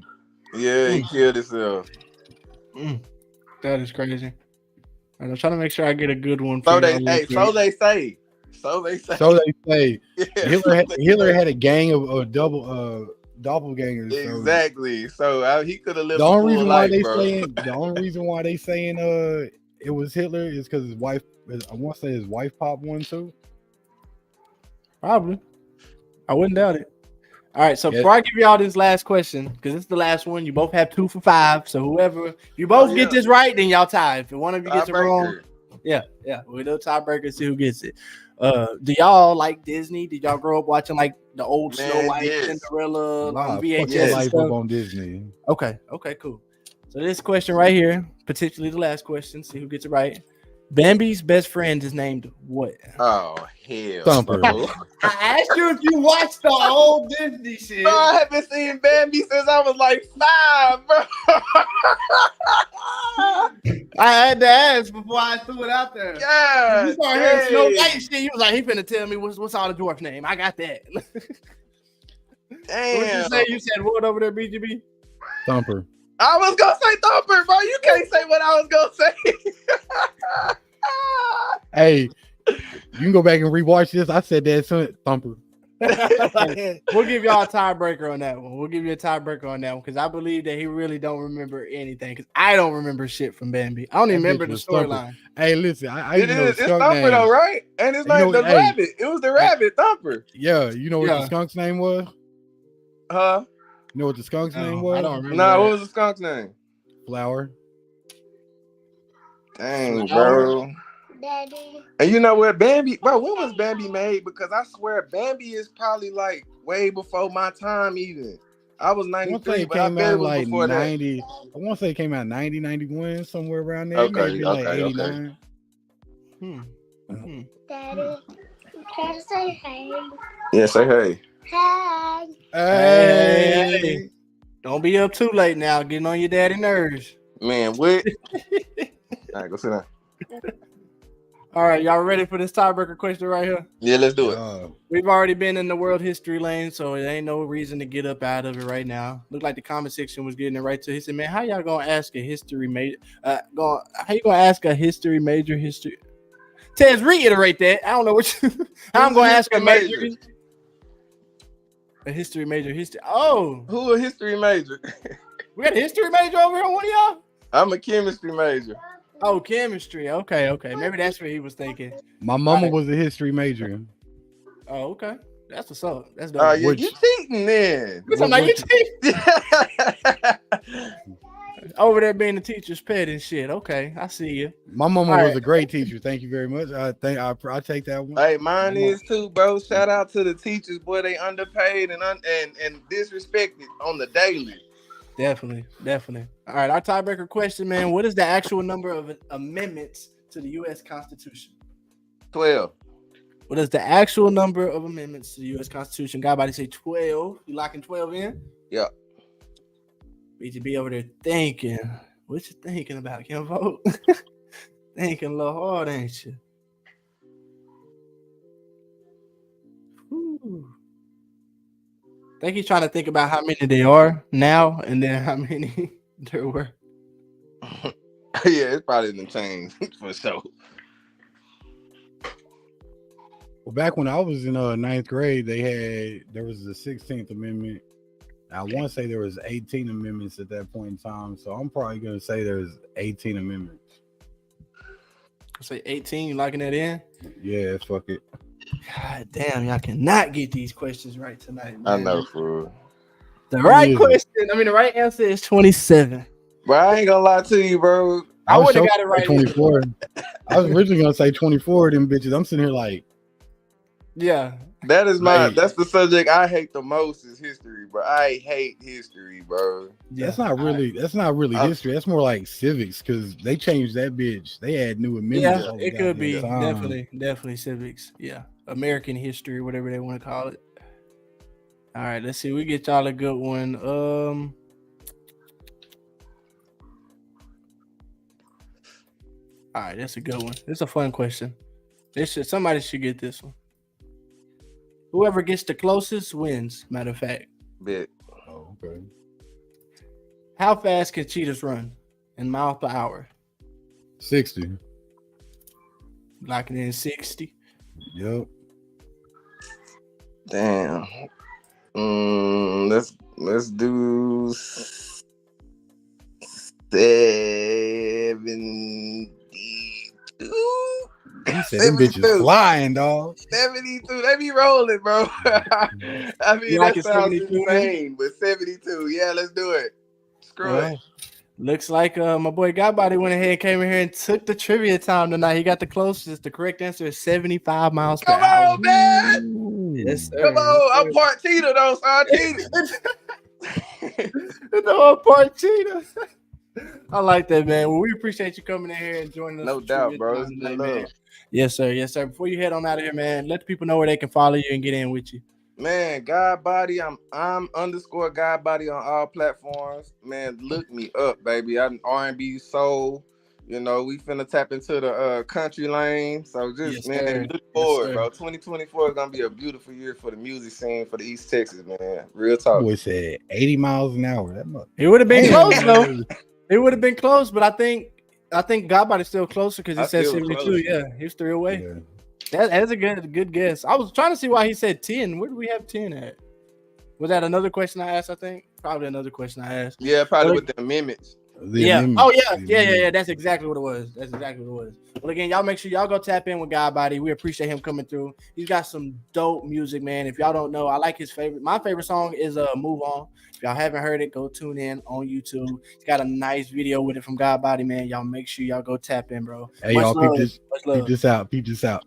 Yeah, he killed himself. That is crazy. I'm trying to make sure I get a good one. So they say. Yeah, Hitler had a gang of double doppelgangers. Exactly. So he could have lived. The only reason why they saying it was Hitler is because his wife. I want to say his wife popped one too. Probably. I wouldn't doubt it. All right, so before I give y'all this last question, because it's the last one, you both have 2 for 5. So whoever you both get this right, then y'all tie. If one of you gets it wrong, we'll do a tiebreaker, see who gets it. Do y'all like Disney? Did y'all grow up watching like the old Snow White, Cinderella on VHS life stuff? up on Disney. Okay, cool. So this question right here, particularly the last question, see who gets it right. Bambi's best friend is named what? Oh, hell. Thumper. I asked you if you watched the old Disney shit. Bro, I haven't seen Bambi since I was like 5, bro. I had to ask before I threw it out there. Yeah. You started hearing Snow White shit. You was like, he finna tell me what's all the dwarf name. I got that. Damn. What you say? You said what over there, BGB? Thumper. I was gonna say Thumper, bro. You can't say what I was gonna say. Hey, you can go back and rewatch this. I said that son, Thumper. We'll give y'all a tiebreaker on that one. We'll give you a tiebreaker on that one because I believe that he really don't remember anything. Because I don't remember shit from Bambi. I don't even remember the storyline. Hey, listen, I it's Thumper though, right? And it's like the rabbit. It was the rabbit, Thumper. Yeah, you know what the skunk's name was? Huh? You know what the skunk's name was? I don't remember. No, what was the skunk's name? Flower. Dang, bro. Daddy. And you know what, Bambi, bro, when was Bambi made? Because I swear Bambi is probably like way before my time even. I was 93, but I bet it was like before 90. that. I want to say it came out 90, 91, somewhere around there. Okay, maybe like 89. Daddy, can I say hey? Yeah, say hey. Hey. Hey. Don't be up too late now, getting on your daddy nerves. Man, what? All right, go sit down. All right, y'all ready for this tiebreaker question right here? Yeah, let's do it. We've already been in the world history lane, so it ain't no reason to get up out of it right now. Looked like the comment section was getting it right to. He said, "Man, how y'all gonna ask a history major? How you gonna ask a history major history?" Tez, reiterate that. I don't know what. I'm gonna ask a major. A history major history. Oh, who a history major? We got a history major over here on one of y'all? I'm a chemistry major. Oh, chemistry. Okay. Maybe that's what he was thinking. My mama was a history major. Oh, okay. That's what's up. That's dope. You cheating then? You cheating? Over there being the teacher's pet and shit. Okay, I see you. My mama was a great teacher. Thank you very much. I take that one. Hey, mine is too, bro. Shout out to the teachers, boy. They underpaid and disrespected on the daily. Definitely. All right, our tiebreaker question, man. What is the actual number of amendments to the U.S. Constitution? 12. What is the actual number of amendments to the U.S. Constitution? Got about to say 12. You locking 12 in? Yeah. BGB over there thinking. What you thinking about, Kim Vote? Thinking a little hard, ain't you? Whew. I think he's trying to think about how many they are now and then how many there were. Yeah, it's probably done changed for sure. Well, back when I was in ninth grade, there was the 16th Amendment. I want to say there was 18 amendments at that point in time, so I'm probably going to say there's 18 amendments. Say 18, you locking that in? Yeah, fuck it. God damn, y'all cannot get these questions right tonight, man. I know, fool. The How right many is it? question. I mean, the right answer is 27. Bro, I ain't gonna lie to you, bro. I was would've so got it right either. 24. I was originally gonna say 24 of them bitches. I'm sitting here like, Yeah. That's Like- the subject I hate the most is history, bro. I hate history, bro. that's not really history. That's more like civics because they changed that bitch. They had new amendments. Yeah, all the it could be goddamn time. definitely civics. Yeah, American history, whatever they want to call it. All right, let's see. We get y'all a good one. All right, that's a good one. It's a fun question. Somebody should get this one. Whoever gets the closest wins. Matter of fact, Bet. Oh, okay. how fast can cheetahs run in miles per hour? 60. Locking in 60. Yep. Damn. Let's do 72. He said them bitches flying, dog. 72. They be rolling, bro. I mean, You like that it sounds 72? insane, but 72. Yeah, let's do it. Screw it. Well, looks like my boy Godbody went ahead and came in here and took the trivia time tonight. He got the closest. The correct answer is 75 miles per Come hour. on, man. Yes, sir. Come on. I'm part cheetah, though, son. Cheetah. No, part cheetah. I like that, man. Well, we appreciate you coming in here and joining us. No for doubt, trivia bro. time It's tonight, good man. love. Yes, sir. Yes, sir. Before you head on out of here, man, let the people know where they can follow you and get in with you. Man, God Body, I'm _ God Body on all platforms. Man, look me up, baby. I'm R&B soul. You know, we finna tap into the country lane. So just Yes, sir. look forward, sir. bro. 2024 is gonna be a beautiful year for the music scene for the East Texas, man. Real talk. Boy said 80 miles an hour. That much. It would have been Damn. close, though. It would have been close, but I think Godbody's still closer because he I said feel 72. close. Yeah, he was 3 away. Yeah. That's a good guess. I was trying to see why he said 10. Where do we have 10 at? Was that another question I asked? I think probably another question I asked. Yeah, probably with the amendments. The Yeah. amendments. Oh The yeah. amendments. That's exactly what it was. Well, again, y'all make sure y'all go tap in with Godbody. We appreciate him coming through. He's got some dope music, man. If y'all don't know, I like his favorite. My favorite song is "Move On." If y'all haven't heard it, go tune in on YouTube. He's got a nice video with it from Godbody, man. Y'all make sure y'all go tap in, bro. Hey, Much y'all, love. peep this out.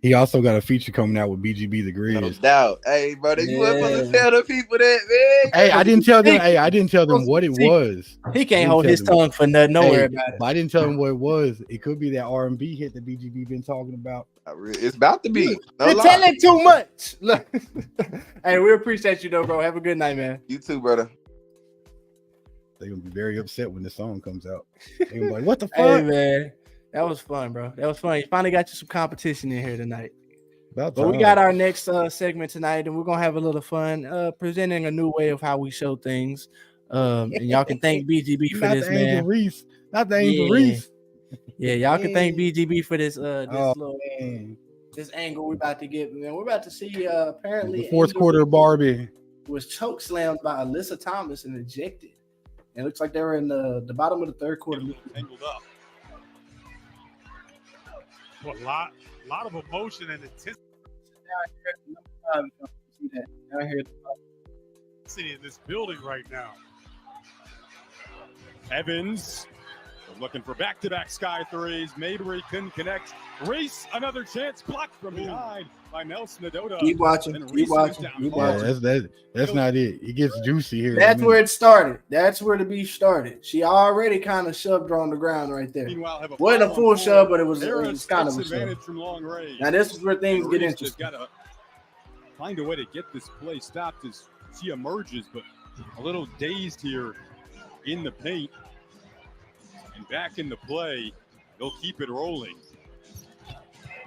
He also got a feature coming out with BGB the No Grizz. doubt. Hey, brother, you weren't supposed to Yeah. tell the people that, man. Hey, I didn't tell them. I didn't tell them what it was. He can't Didn't hold tell his them. tongue for nothing. Don't Hey, worry about it. But I didn't tell them what it was. It could be that R&B hit that BGB been talking about. It's about to be. No You're lie. telling too much. Look. Hey, we appreciate you though, bro. Have a good night, man. You too, brother. They're gonna be very upset when the song comes out. They're gonna be like, what the fuck? Hey, man. That was fun, bro. That was fun. You finally got you some competition in here tonight. About But we time. got our next segment tonight, and we're gonna have a little fun presenting a new way of how we show things. And y'all can thank BGB for Not this, the Angel man. Reese. Not the Angel Yeah. Reese. Yeah, y'all can thank Yeah. BGB for this Oh, little man. this angle we're about to get. Man, we're about to see apparently The fourth Angel quarter of Barbie. was choke slammed by Alyssa Thomas and ejected. And it looks like they were in the bottom of the third quarter. Angled up. Well, a lot of emotion and intensity in this building right now. Evans looking for back-to-back sky threes. Mabry couldn't connect. Reese, another chance blocked from behind by Nelson Adota. Keep watching. And Keep Reese watching. went down Keep hard. watching. That's not it. It gets juicy here. That's where it started. That's where the beef started. She already kind of shoved her on the ground right there. Meanwhile, have a Wasn't a full 5-on-4. shove, but it was Harris kind of takes a shove. advantage from long range. Now this is where things get Reese interesting. has got to find a way to get this play stopped as she emerges, but a little dazed here in the paint. And back in the play, they'll keep it rolling.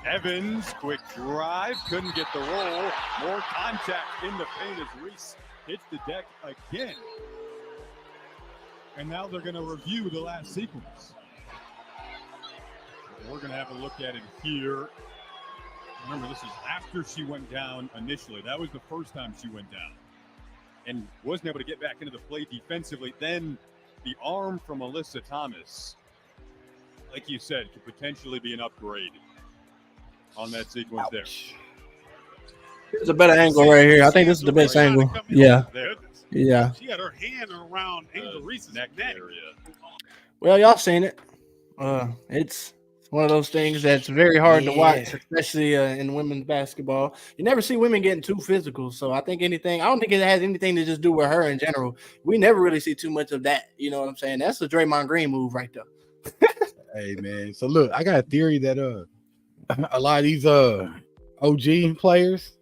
Evans, quick drive, couldn't get the roll. More contact in the paint as Reese hits the deck again. And now they're going to review the last sequence. We're going to have a look at it here. Remember, this is after she went down initially. That was the first time she went down and wasn't able to get back into the play defensively. Then the arm from Alyssa Thomas, like you said, could potentially be an upgrade on that sequence there. Here's a better angle right here. I think this is the best angle. Yeah. Goodness. Yeah. She had her hand around Angel Reese's neck. area. Well, y'all seen it. It's one of those things that's very hard to watch, especially in women's basketball. You never see women getting too physical. So I don't think it has anything to just do with her in general. We never really see too much of that. You know what I'm saying? That's the Draymond Green move right there. Hey man, so look, I got a theory that a lot of these OG players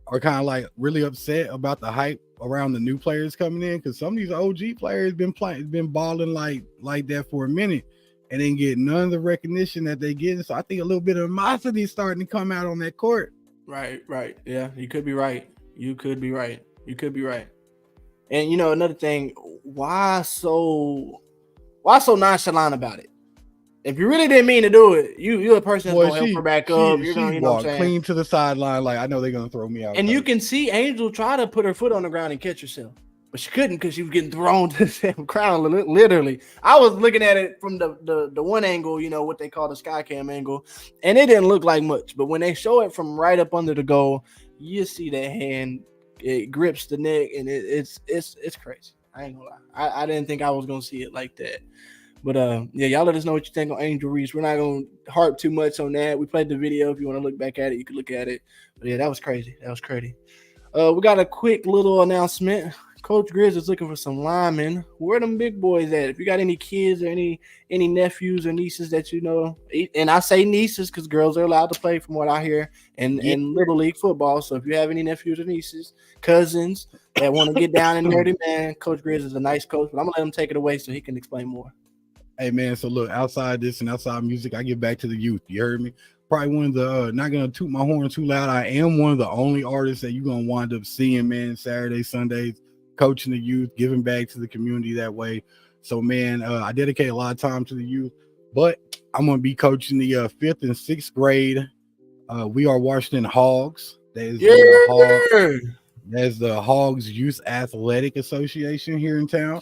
are kind of like really upset about the hype around the new players coming in, because some of these OG players been balling like that for a minute and didn't get none of the recognition that they get. So I think a little bit of animosity is starting to come out on that court. Right. Yeah, you could be right. You could be right. And another thing, why so nonchalant about it? If you really didn't mean to do it, you're the person that's gonna help her back up. You're gonna, walk clean to the sideline, like I know they're gonna throw me out. And you can see Angel try to put her foot on the ground and catch herself, but she couldn't because she was getting thrown to the same ground. Literally, I was looking at it from the one angle, what they call the sky cam angle, and it didn't look like much. But when they show it from right up under the goal, you see that hand. It grips the neck, and it's crazy. I ain't gonna lie. I didn't think I was gonna see it like that. But yeah, y'all let us know what you think on Angel Reese. We're not gonna harp too much on that. We played the video. If you want to look back at it, you can look at it. But yeah, that was crazy. We got a quick little announcement. Coach Grizz is looking for some linemen. Where them big boys at? If you got any kids or any nephews or nieces that you know, and I say nieces because girls are allowed to play from what I hear in Little League football. So if you have any nephews or nieces, cousins that want to get down and dirty, man, Coach Grizz is a nice coach, but I'm gonna let him take it away so he can explain more. Hey man, so look, outside this and outside music, I get back to the youth. You heard me? Probably one of the not gonna toot my horn too loud. I am one of the only artists that you're gonna wind up seeing, man, Saturdays, Sundays, coaching the youth, giving back to the community that way. So man, I dedicate a lot of time to the youth, but I'm gonna be coaching the 5th and 6th grade. We are Washington Hogs. That's the Hogs Youth Athletic Association here in town.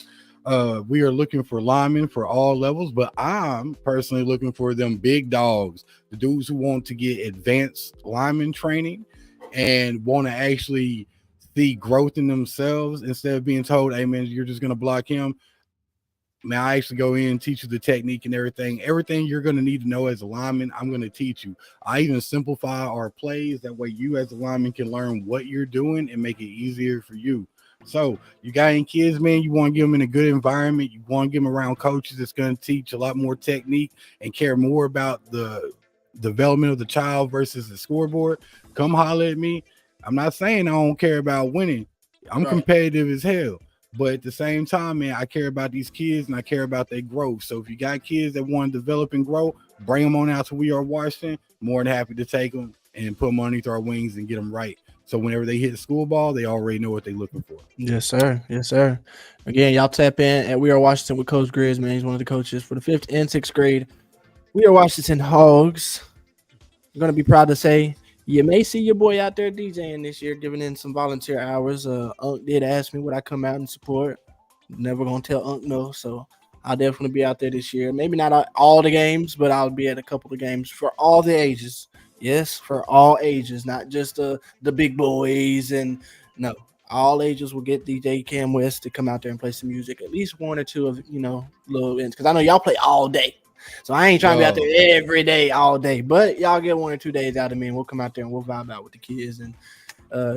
We are looking for linemen for all levels, but I'm personally looking for them big dogs, the dudes who want to get advanced lineman training and want to actually see growth in themselves instead of being told, hey man, you're just going to block him. Man, I actually go in and teach you the technique and everything you're going to need to know as a lineman. I'm going to teach you. I even simplify our plays. That way you as a lineman can learn what you're doing and make it easier for you. So you got any kids, man, you want to get them in a good environment. You want to get them around coaches that's going to teach a lot more technique and care more about the development of the child versus the scoreboard. Come holler at me. I'm not saying I don't care about winning. I'm competitive as hell. But at the same time, man, I care about these kids and I care about their growth. So if you got kids that want to develop and grow, bring them on out to We Are Washington. More than happy to take them and put them underneath our wings and get them right. So whenever they hit school ball, they already know what they're looking for. Yes, sir. Again, y'all tap in at We Are Washington with Coach Grizz, man. He's one of the coaches for the 5th and 6th grade. We Are Washington Hogs. I'm going to be proud to say you may see your boy out there DJing this year, giving in some volunteer hours. Unc did ask me would I come out and support. Never going to tell Unc no, so I'll definitely be out there this year. Maybe not all the games, but I'll be at a couple of games for all the ages. Yes, for all ages, not just the big boys. And no, all ages will get DJ Cam West to come out there and play some music. At least one or two of, little events. Because I know y'all play all day. So I ain't trying to be out there every day, all day. But y'all get 1 or 2 days out of me, and we'll come out there and we'll vibe out with the kids. And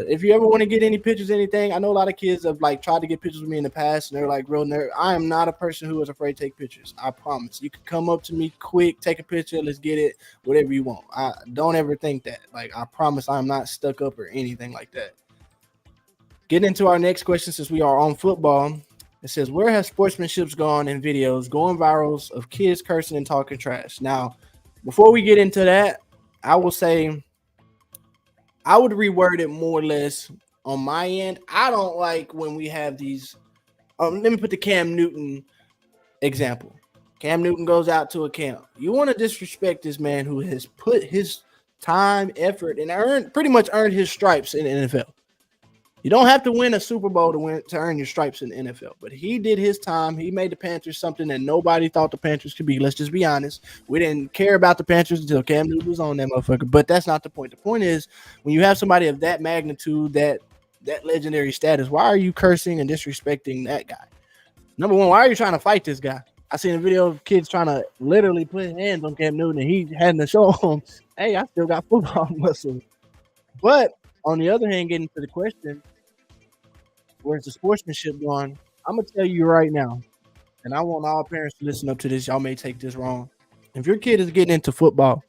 if you ever want to get any pictures, anything, I know a lot of kids have tried to get pictures with me in the past, and they're real nerd. I am not a person who is afraid to take pictures. I promise. You can come up to me quick, take a picture, let's get it, whatever you want. I don't ever think that. I promise I'm not stuck up or anything like that. Getting into our next question, since we are on football, it says, where has sportsmanship gone in videos going virals of kids cursing and talking trash? Now, before we get into that, I will say I would reword it more or less on my end. I don't like when we have these. Let me put the Cam Newton example. Cam Newton goes out to a camp. You want to disrespect this man who has put his time, effort, and pretty much earned his stripes in the NFL. You don't have to win a Super Bowl to earn your stripes in the NFL, but he did his time. He made the Panthers something that nobody thought the Panthers could be. Let's just be honest. We didn't care about the Panthers until Cam Newton was on that motherfucker, but that's not the point. The point is when you have somebody of that magnitude that that legendary status, why are you cursing and disrespecting that guy? Number one, why are you trying to fight this guy? I seen a video of kids trying to literally put hands on Cam Newton, and he had to show him, hey, I still got football muscle. But on the other hand, getting to the question, where's the sportsmanship going? I'm gonna tell you right now, and I want all parents to listen up to this. Y'all may take this wrong. If your kid is getting into football,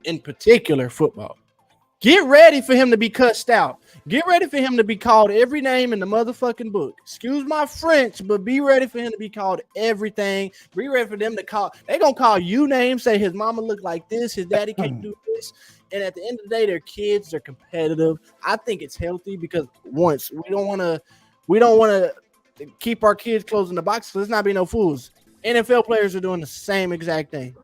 in particular football, get ready for him to be cussed out. Get ready for him to be called every name in the motherfucking book. Excuse my French, but be ready for him to be called everything. Be ready for them to call. They're going to call you names, say his mama look like this, his daddy can't do this. And at the end of the day, they're kids, they're competitive. I think it's healthy because once we don't want to keep our kids closing the box. So let's not be no fools. NFL players are doing the same exact thing.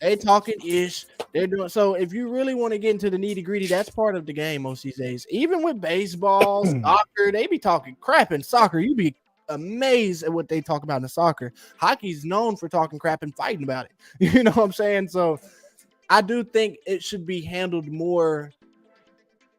They talking ish. They're doing so. If you really want to get into the nitty gritty, that's part of the game most these days. Even with baseball, soccer, they be talking crap in soccer. You be amazed at what they talk about in soccer. Hockey's known for talking crap and fighting about it. You know what I'm saying? So I do think it should be handled more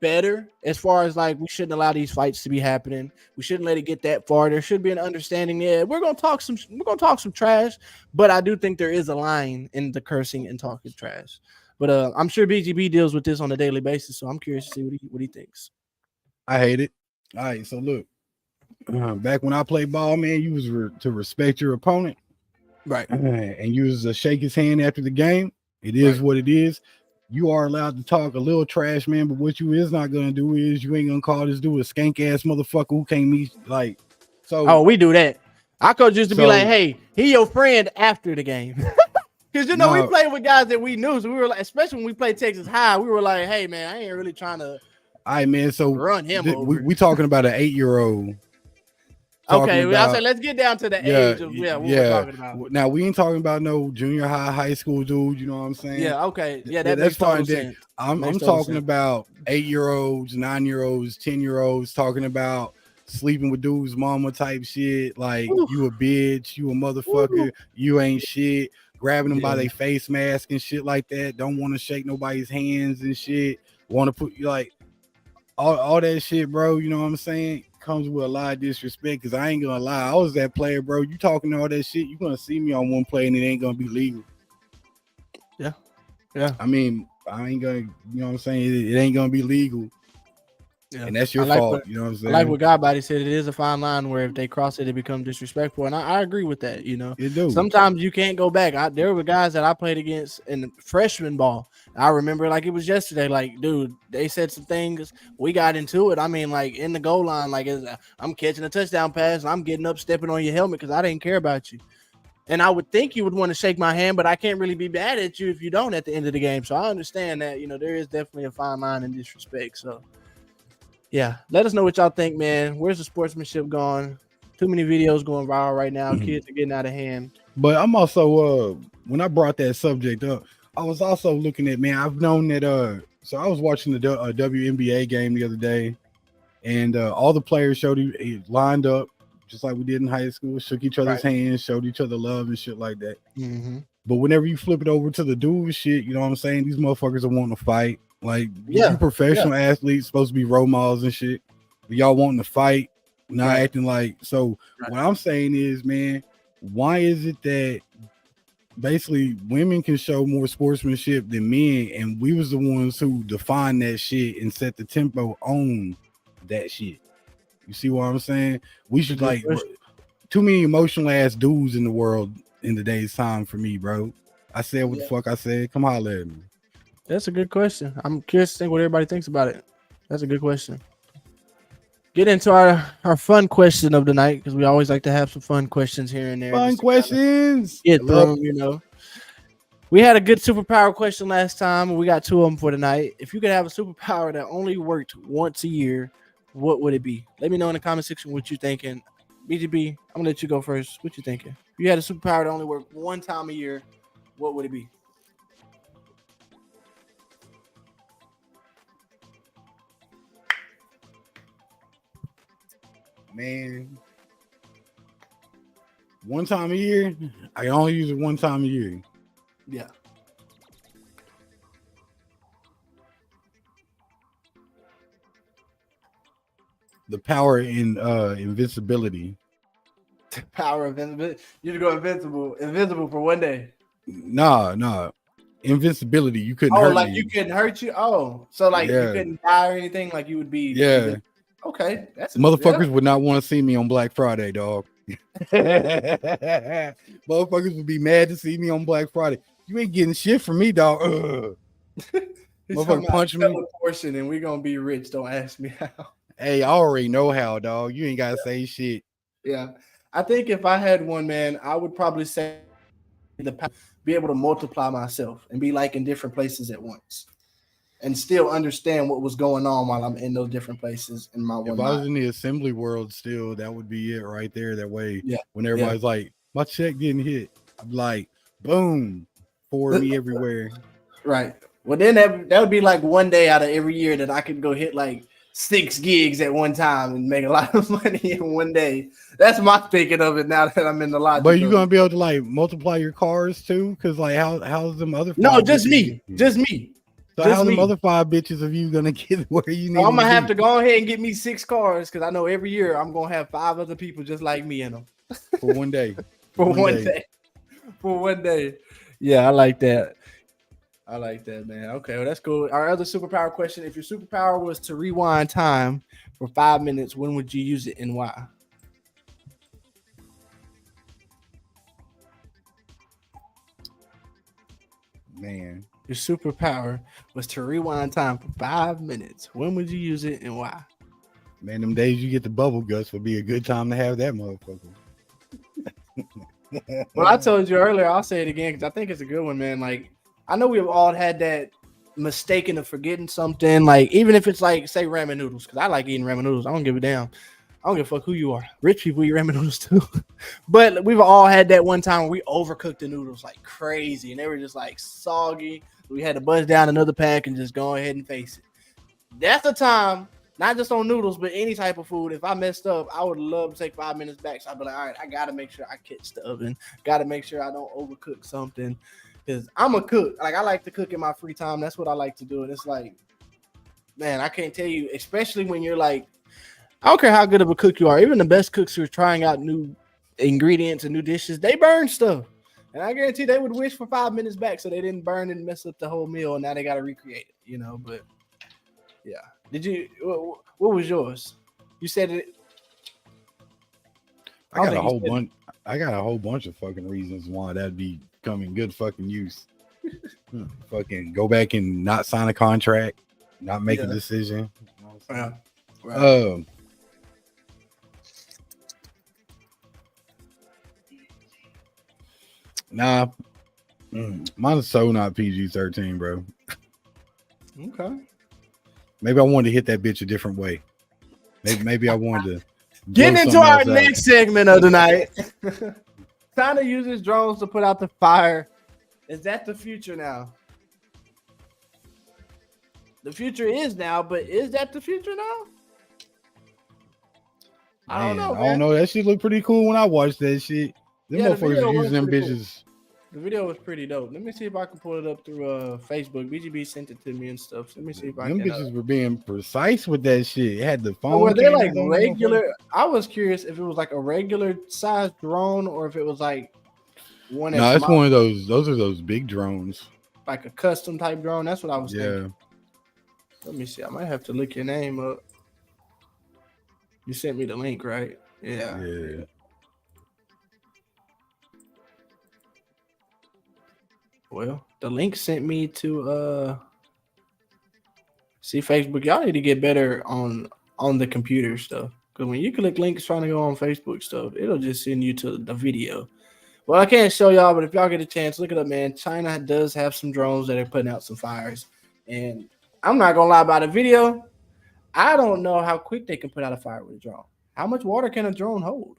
better as far as like we shouldn't allow these fights to be happening. We shouldn't let it get that far. There should be an understanding. Yeah, we're gonna talk some trash, but I do think there is a line in the cursing and talking trash. But I'm sure BGB deals with this on a daily basis, so I'm curious to see what he thinks. I hate it. All right, so look, back when I played ball, man, you was to respect your opponent, right? And you was to shake his hand after the game. It is right. What it is. You are allowed to talk a little trash, man, but what you is not gonna do is you ain't gonna call this dude a skank ass motherfucker who can't meet like. So oh, we do that. Our coach used to be like, "Hey, he your friend after the game," because you know we played with guys that we knew, so we were like, especially when we played Texas High, we were like, "Hey, man, I ain't really trying to." All right, man. So run him over. We talking about an 8-year-old. Okay, I said let's get down to the age of what we're talking about. Now we ain't talking about no junior high school dude. You know what I'm saying? Yeah. Okay. Yeah, that's fine. I'm talking about 8-year-olds, 9-year-olds, 10-year-olds talking about sleeping with dudes' mama type shit. Like you a bitch, you a motherfucker, you ain't shit. Grabbing them by their face mask and shit like that. Don't want to shake nobody's hands and shit. Want to put like all that shit, bro. You know what I'm saying? Comes with a lot of disrespect because I ain't gonna lie, I was that player, bro. You talking all that shit, you're gonna see me on one play and it ain't gonna be legal. Yeah. I mean, I ain't gonna, you know what I'm saying? It ain't gonna be legal. Yeah. And that's your fault. You know what I'm saying? I like what Godbody said. It is a fine line where if they cross it, it becomes disrespectful. And I agree with that. You know, sometimes you can't go back. There were guys that I played against in freshman ball. I remember like it was yesterday. Like, dude, they said some things. We got into it. I mean, like in the goal line, like I'm catching a touchdown pass and I'm getting up, stepping on your helmet because I didn't care about you. And I would think you would want to shake my hand, but I can't really be mad at you if you don't at the end of the game. So I understand that, you know, there is definitely a fine line in disrespect. So yeah, let us know what y'all think, man. Where's the sportsmanship gone? Too many videos going viral right now. Kids are getting out of hand. But I'm also when I brought that subject up, I was also looking at, man, I've known that so I was watching the WNBA game the other day, and all the players showed lined up just like we did in high school, shook each other's hands, showed each other love and shit like that. Mm-hmm. But whenever you flip it over to the dude shit, you know what I'm saying? These motherfuckers are wanting to fight. Like, you professional athletes supposed to be role models and shit. But y'all wanting to fight, not acting like. So what I'm saying is, man, why is it that basically women can show more sportsmanship than men, and we was the ones who defined that shit and set the tempo on that shit? You see what I'm saying? We should like too many emotional ass dudes in the world in today's time for me, bro. I said what the fuck I said. Come holler at me. That's a good question. I'm curious to think what everybody thinks about it. That's a good question. Get into our fun question of the night, because we always like to have some fun questions here and there. Fun questions. Get through them, you know. We had a good superpower question last time, and we got 2 of them for tonight. If you could have a superpower that only worked once a year, what would it be? Let me know in the comment section what you're thinking. BGB, I'm going to let you go first. What you thinking? If you had a superpower that only worked one time a year, what would it be? Man, one time a year. I only use it one time a year. Yeah. The power in invincibility. Power of invincibility. You go invisible for one day. Nah. Invincibility. You couldn't Oh, hurt like me. you couldn't hurt you. Oh, so like you Yeah. couldn't die or anything. Like you would be. Yeah. Okay, that's Motherfuckers would not want to see me on Black Friday, dog. Motherfuckers would be mad to see me on Black Friday. You ain't getting shit from me, dog. Motherfucker punch me. Portion, and we gonna be rich. Don't ask me how. Hey, I already know how, dog. You ain't gotta say shit. Yeah, I think if I had one, man, I would probably say be able to multiply myself and be like in different places at once, and still understand what was going on while I'm in those different places in my one. If I was in the assembly world still, that would be it right there. That way, when everybody's like, my check didn't hit, I'm like, boom, for me everywhere. Right. Well, then that would be like one day out of every year that I could go hit like 6 gigs at one time and make a lot of money in one day. That's my thinking of it now that I'm in the logic. But you're gonna be able to like multiply your cars too, because like how's them other? No, just me. So how them other 5 bitches of you gonna get where you need? So I'm gonna have to go ahead and get me 6 cars because I know every year I'm gonna have 5 other people just like me in them for one day. For one day. Yeah, I like that. Man. Okay, well, that's cool. Our other superpower question: if your superpower was to rewind time for 5 minutes, when would you use it and why? Man, your superpower was to rewind time for 5 minutes. When would you use it and why? Man, them days you get the bubble guts would be a good time to have that motherfucker. Well, I told you earlier, I'll say it again because I think it's a good one, man. Like, I know we've all had that mistaken of forgetting something, like even if it's like, say, ramen noodles, because I like eating ramen noodles. I don't give a damn. I don't give a fuck who you are. Rich people eat ramen noodles too. But we've all had that one time where we overcooked the noodles like crazy and they were just like soggy. We had to buzz down another pack and just go ahead and face it. That's the time, not just on noodles, but any type of food. If I messed up, I would love to take 5 minutes back. So I'd be like, all right, I got to make sure I catch the oven. Got to make sure I don't overcook something. Because I'm a cook. Like, I like to cook in my free time. That's what I like to do. And it's like, man, I can't tell you, especially when you're like, I don't care how good of a cook you are. Even the best cooks who are trying out new ingredients and new dishes, they burn stuff. And I guarantee they would wish for 5 minutes back so they didn't burn and mess up the whole meal. And now they got to recreate it, you know. But, yeah. Did you, what was yours? You said it. I got a whole bunch of fucking reasons why that'd be come in good fucking use. Fucking go back and not sign a contract, not make a decision. Yeah. Right. Nah, mine's so not PG-13, bro. Okay. Maybe I wanted to hit that bitch a different way. Maybe I wanted to get into our next segment of the night. China uses drones to put out the fire. Is that the future now? The future is now, but is that the future now? I don't know. I don't know. That shit looked pretty cool when I watched that shit. Them motherfuckers are using them bitches. Cool. The video was pretty dope. Let me see if I can pull it up through Facebook. BGB sent it to me and stuff. So let me see if I can. Them bitches were being precise with that shit. It had the phone. Were they like regular? I was curious if it was like a regular size drone or if it was like one. No, it's one of those. Those are those big drones. Like a custom type drone. That's what I was thinking. Let me see. I might have to look your name up. You sent me the link, right? Yeah. Well, the link sent me to see Facebook. Y'all need to get better on the computer stuff. Because when you click links trying to go on Facebook stuff, it'll just send you to the video. Well, I can't show y'all, but if y'all get a chance, look it up, man. China does have some drones that are putting out some fires. And I'm not going to lie about the video. I don't know how quick they can put out a fire with a drone. How much water can a drone hold?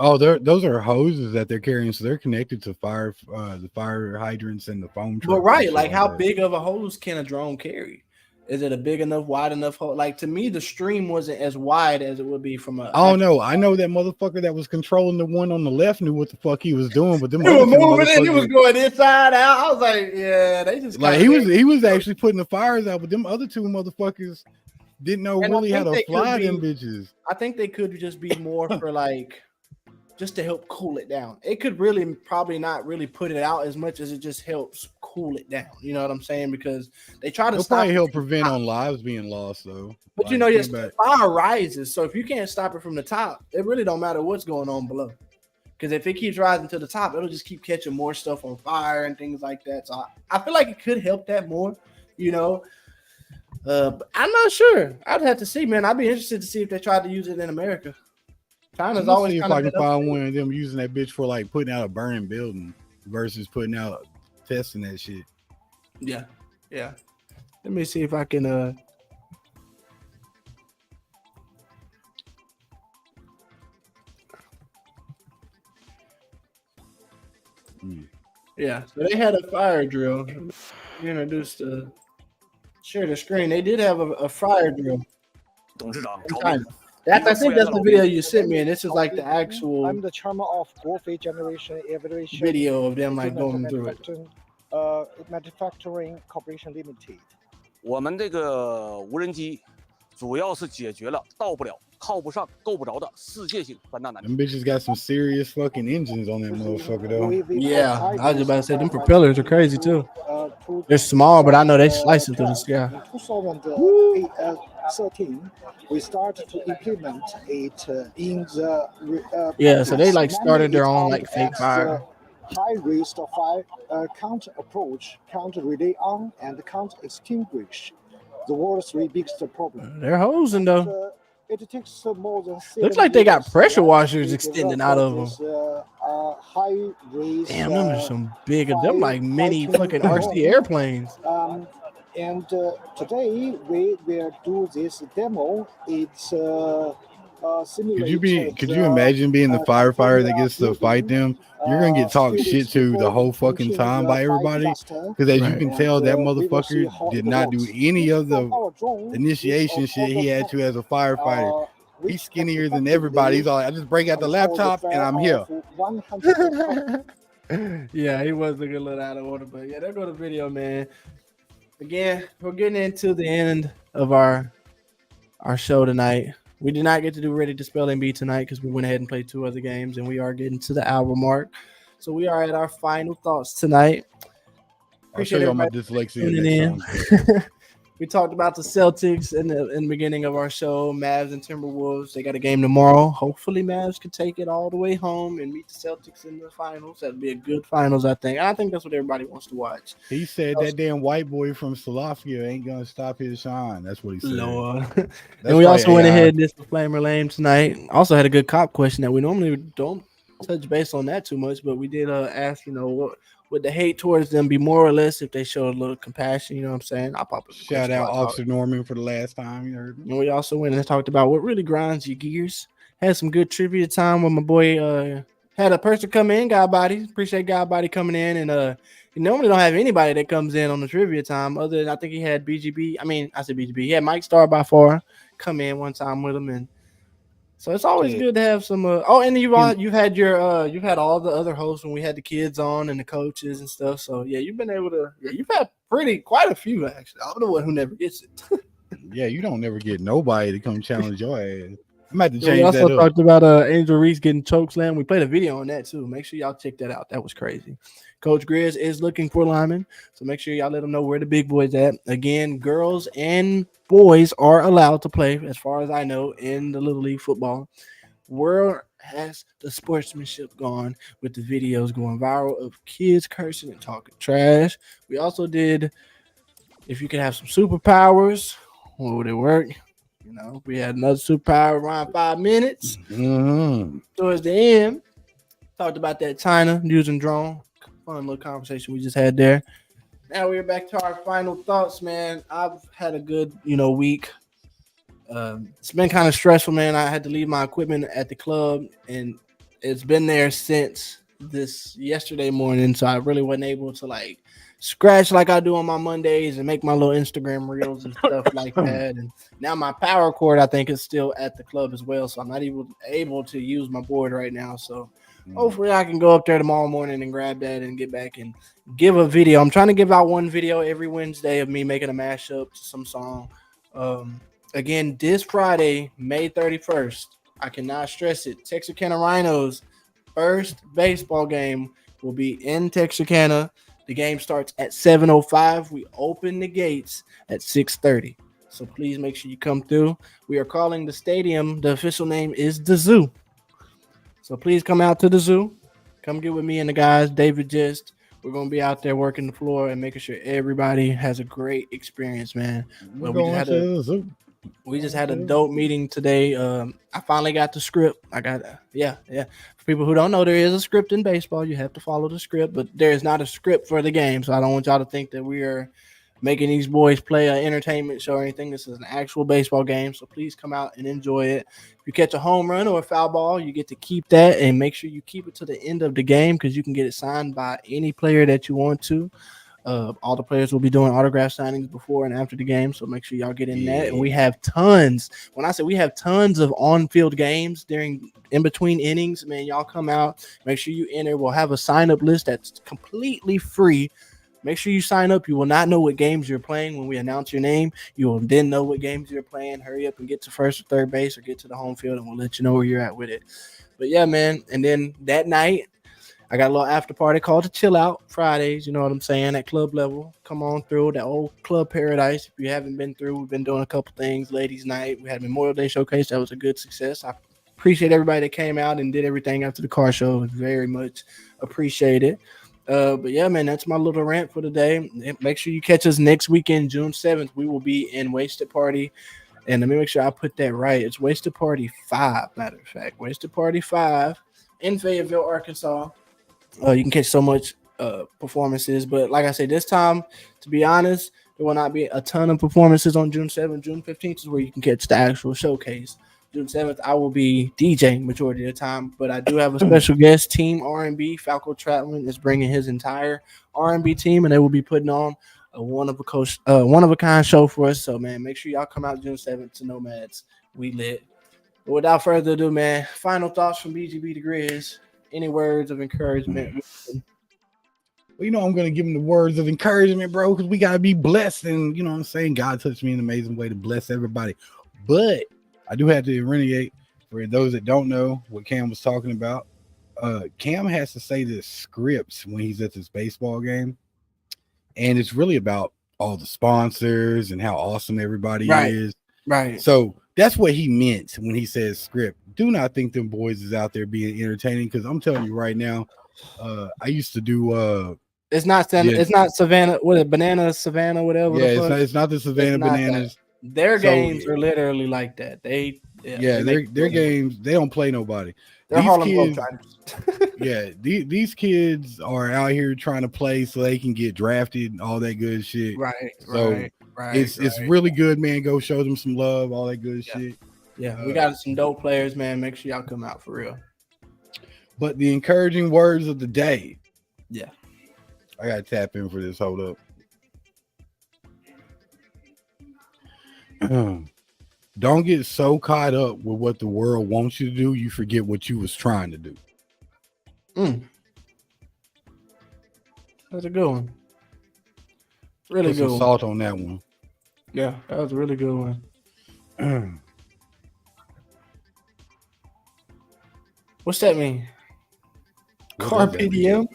Oh, those are hoses that they're carrying, so they're connected to the fire hydrants and the foam truck. But right, like how big of a hose can a drone carry? Is it a big enough, wide enough hose? Like to me, the stream wasn't as wide as it would be from a. Oh no, I know that motherfucker that was controlling the one on the left knew what the fuck he was doing, but them he was moving and he was going inside out. I was like, yeah, they just like he was actually putting the fires out, but them other two motherfuckers, didn't know And I really how think to they could fly them be- bitches. I think they could just be more for like just to help cool it down. It could really probably not really put it out as much as it just helps cool it down. You know what I'm saying? Because they try to It'll stop probably it help from the prevent top. on lives being lost though. But Like, you know, yes, think the about- fire rises. So if you can't stop it from the top, it really don't matter what's going on below. Because if it keeps rising to the top, it'll just keep catching more stuff on fire and things like that. So I feel like it could help that more, you know. But I'm not sure. I'd have to see, man. I'd be interested to see if they tried to use it in America. I'm China's gonna always see if kind I of can been up find there. one of them using that bitch for like putting out a burning building versus putting out testing that shit. Yeah. Let me see if I can. Yeah, so they had a fire drill. We introduced share the screen. They did have a fire drill. 董事长 in 朝 China. 命， I think that's the video you sent me, and this is like the I'm actual the chairman of Guofei Generation Aviation video of them like going Equipment through it. Manufacturing Corporation Limited. 我们这个无人机主要是解决了到不了、靠不上、够不着的世界性三大难题。 Them bitches got some serious fucking engines on that motherfucker though. Yeah, I was just about to say, them propellers are crazy, too. They're small, but I know they slicing through the sky. In 2013, we started to implement it in the Yeah, so they like practice. started their Mainly own it like fake acts, fire. High risk of fire, can't approach, can't relay on, and can't extinguish. The world's three biggest problem. They're hosing though. It takes more than Looks like they got 7 pressure years washers to extending develop out of them. this, high risk, Damn, them are some big of them like mini fucking RC airplanes. And today we will do this demo. It's Could you imagine being the firefighter that gets to fight them? You're gonna get talked shit to the whole fucking time by everybody. Because as you can tell, that motherfucker did not do any of the initiation shit he had to as a firefighter. He's skinnier than everybody. He's all like, I just break out the laptop and I'm here. Yeah, he was looking a little out of order, but yeah, there go the video, man. Again, we're getting into the end of our show tonight. We did not get to do Ready to Spell and Be tonight because we went ahead and played 2 other games, and we are getting to the hour mark. So we are at our final thoughts tonight. I'll show you all my dyslexia tuning next in. time. We talked about the Celtics in the beginning of our show. Mavs and Timberwolves. They got a game tomorrow. Hopefully, Mavs can take it all the way home and meet the Celtics in the finals. That'd be a good finals, I think. I think that's what everybody wants to watch. He said that damn white boy from Slovakia ain't gonna stop his shine. That's what he said. Lord. That's And we also probably went AI. ahead and did the Flamer Lame tonight. Also had a good cop question that we normally don't touch base on that too much, but we did ask, what would the hate towards them be more or less if they showed a little compassion? You know what I'm saying? I'll pop up. Shout out Officer Norman for the last time you heard me. And we also went and talked about what really grinds your gears. Had some good trivia time with my boy. Had a person come in, God Body. Appreciate God Body coming in. And you normally don't have anybody that comes in on the trivia time other than I think he had BGB. I mean, I said BGB. He had Mike Starr by far come in one time with him. And so it's always good to have some. And you've had all the other hosts when we had the kids on and the coaches and stuff. So yeah, you've been able to. Yeah, you've had quite a few actually. I'm the one who never gets it. Yeah, you don't never get nobody to come challenge your ass. I'm about to We change also that up. talked about Angel Reese getting chokeslam. We played a video on that too. Make sure y'all check that out. That was crazy. Coach Grizz is looking for linemen, so make sure y'all let them know where the big boys at. Again, girls and boys are allowed to play, as far as I know, in the Little League football. Where has the sportsmanship gone with the videos going viral of kids cursing and talking trash? We also did, if you could have some superpowers, what would it work? We had another superpower around 5 minutes. Towards the end, talked about that China using drone. Fun little conversation we just had there. Now we're back to our final thoughts, man. I've had a good, week. It's been kind of stressful, man. I had to leave my equipment at the club, and it's been there since this yesterday morning. So I really wasn't able to scratch like I do on my Mondays and make my little Instagram reels and stuff like that. And now my power cord, I think, is still at the club as well. So I'm not even able to use my board right now. So hopefully I can go up there tomorrow morning and grab that and get back and give a video. I'm trying to give out one video every Wednesday of me making a mashup to some song. again, this Friday, May 31st. I cannot stress it. Texarkana Rhinos first baseball game will be in Texarkana. The game starts at 7:05. We open the gates at 6:30. So please make sure you come through. We are calling the stadium. The official name is the Zoo. So please come out to the Zoo. Come get with me and the guys, David Gist. We're gonna be out there working the floor and making sure everybody has a great experience, man. We're We just going had to the zoo. a dope meeting today. I finally got the script. I got yeah. For people who don't know, there is a script in baseball. You have to follow the script, but there is not a script for the game. So I don't want y'all to think that we are making these boys play an entertainment show or anything. This is an actual baseball game. So please come out and enjoy it. If you catch a home run or a foul ball, you get to keep that, and make sure you keep it to the end of the game because you can get it signed by any player that you want to. All the players will be doing autograph signings before and after the game, so make sure y'all get in that. And we have tons. When I say we have tons of on-field games during in between innings, man, y'all come out. Make sure you enter. We'll have a sign-up list that's completely free. Make sure you sign up. You will not know what games you're playing when we announce your name. You will then know what games you're playing. Hurry up and get to first or third base or get to the home field, and we'll let you know where you're at with it. But yeah, man. And then that night, I got a little after party called the Chill Out Fridays. You know what I'm saying? At club level. Come on through that old Club Paradise. If you haven't been through, we've been doing a couple things. Ladies' Night. We had Memorial Day Showcase. That was a good success. I appreciate everybody that came out and did everything after the car show. It was very much appreciated. But yeah, man, that's my little rant for today. Make sure you catch us next weekend, June 7th. We will be in Wasted Party. And let me make sure I put that right. It's Wasted Party 5, matter of fact. Wasted Party 5 in Fayetteville, Arkansas. You can catch so much performances, but like I said, this time, to be honest, there will not be a ton of performances on June 7th. June 15th is where you can catch the actual showcase. June 7th, I will be DJing majority of the time, but I do have a special guest, Team R&B. Falco Tratlin is bringing his entire R&B team, and they will be putting on a one of a kind show for us. So, man, make sure y'all come out June 7th to Nomads. We lit. But without further ado, man, final thoughts from BGB to Grizz. Any words of encouragement? Well, I'm going to give him the words of encouragement, bro, because we got to be blessed. And, what I'm saying? God touched me in an amazing way to bless everybody. But I do have to renegade for those that don't know what Cam was talking about. Cam has to say the scripts when he's at this baseball game. And it's really about all the sponsors and how awesome everybody is. Right. So that's what he meant when he says script. Do not think them boys is out there being entertaining, because I'm telling you right now, I used to do it's not Savannah, Banana Savannah, whatever. Yeah, it's not the Savannah Bananas. Their games are literally like that. Their games, they don't play nobody. They're Harlem Globetrotters. These kids are out here trying to play so they can get drafted and all that good shit. Right. It's really good, man. Go show them some love, all that good shit. Yeah, we got some dope players, man. Make sure y'all come out for real. But the encouraging words of the day. Yeah. I gotta tap in for this. Hold up. Don't get so caught up with what the world wants you to do, you forget what you was trying to do. That's a good one. Really Put good some salt on that one. Yeah, that was a really good one. What's that mean? Carpe diem?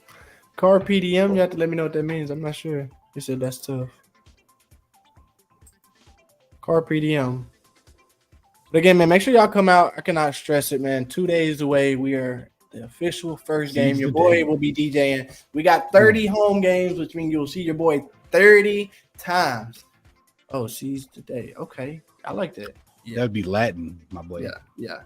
Carpe diem? You have to let me know what that means. I'm not sure. You said that's tough. Carpe diem. But again, man, make sure y'all come out. I cannot stress it, man. 2 days away. We are the official first game. Your boy will be DJing. We got 30 home games, which means you'll see your boy 30 times. Oh, seize the day. Okay. I like that. Yeah. That'd be Latin, my boy. Yeah.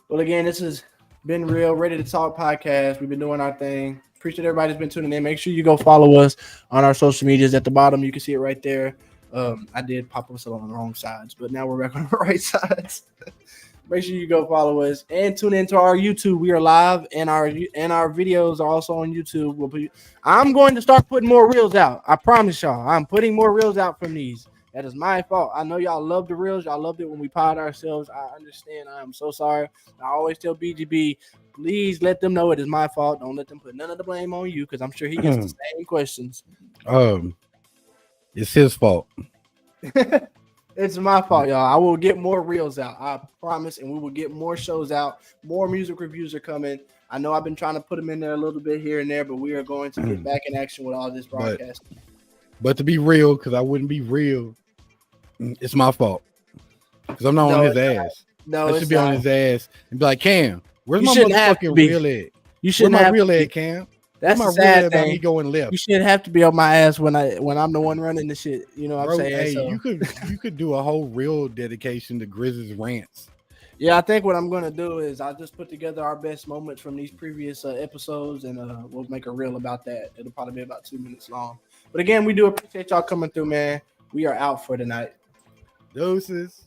Well, again, this has been Real Ready to Talk podcast. We've been doing our thing. Appreciate everybody that's been tuning in. Make sure you go follow us on our social medias. At the bottom, you can see it right there. I did pop us on the wrong sides, but now we're back on the right sides. Make sure you go follow us and tune into our YouTube. We are live, and our videos are also on YouTube. I'm going to start putting more reels out. I promise y'all. I'm putting more reels out from these. That is my fault. I know y'all love the reels. Y'all loved it when we pod ourselves. I understand. I am so sorry. I always tell BGB, please let them know it is my fault. Don't let them put none of the blame on you, because I'm sure he gets the same questions. It's his fault. It's my fault, y'all. I will get more reels out. I promise, and we will get more shows out. More music reviews are coming. I know I've been trying to put them in there a little bit here and there, but we are going to get back in action with all this broadcasting. But to be real, because I wouldn't be real, it's my fault. Because I'm not on his ass. No, I should be on his ass and be like, Cam, where's You my shouldn't have motherfucking to be. reel at? You shouldn't Where's my have reel to be. at, Cam? That's Where's the my reel sad at about me thing. going left? You shouldn't have to be on my ass when I'm the one running the shit. You know what I'm Bro, saying? hey, So, you could do a whole reel dedication to Grizz's rants. yeah, I think what I'm gonna do is I'll just put together our best moments from these previous episodes, and we'll make a reel about that. It'll probably be about 2 minutes long. But again, we do appreciate y'all coming through, man. We are out for tonight. Doses.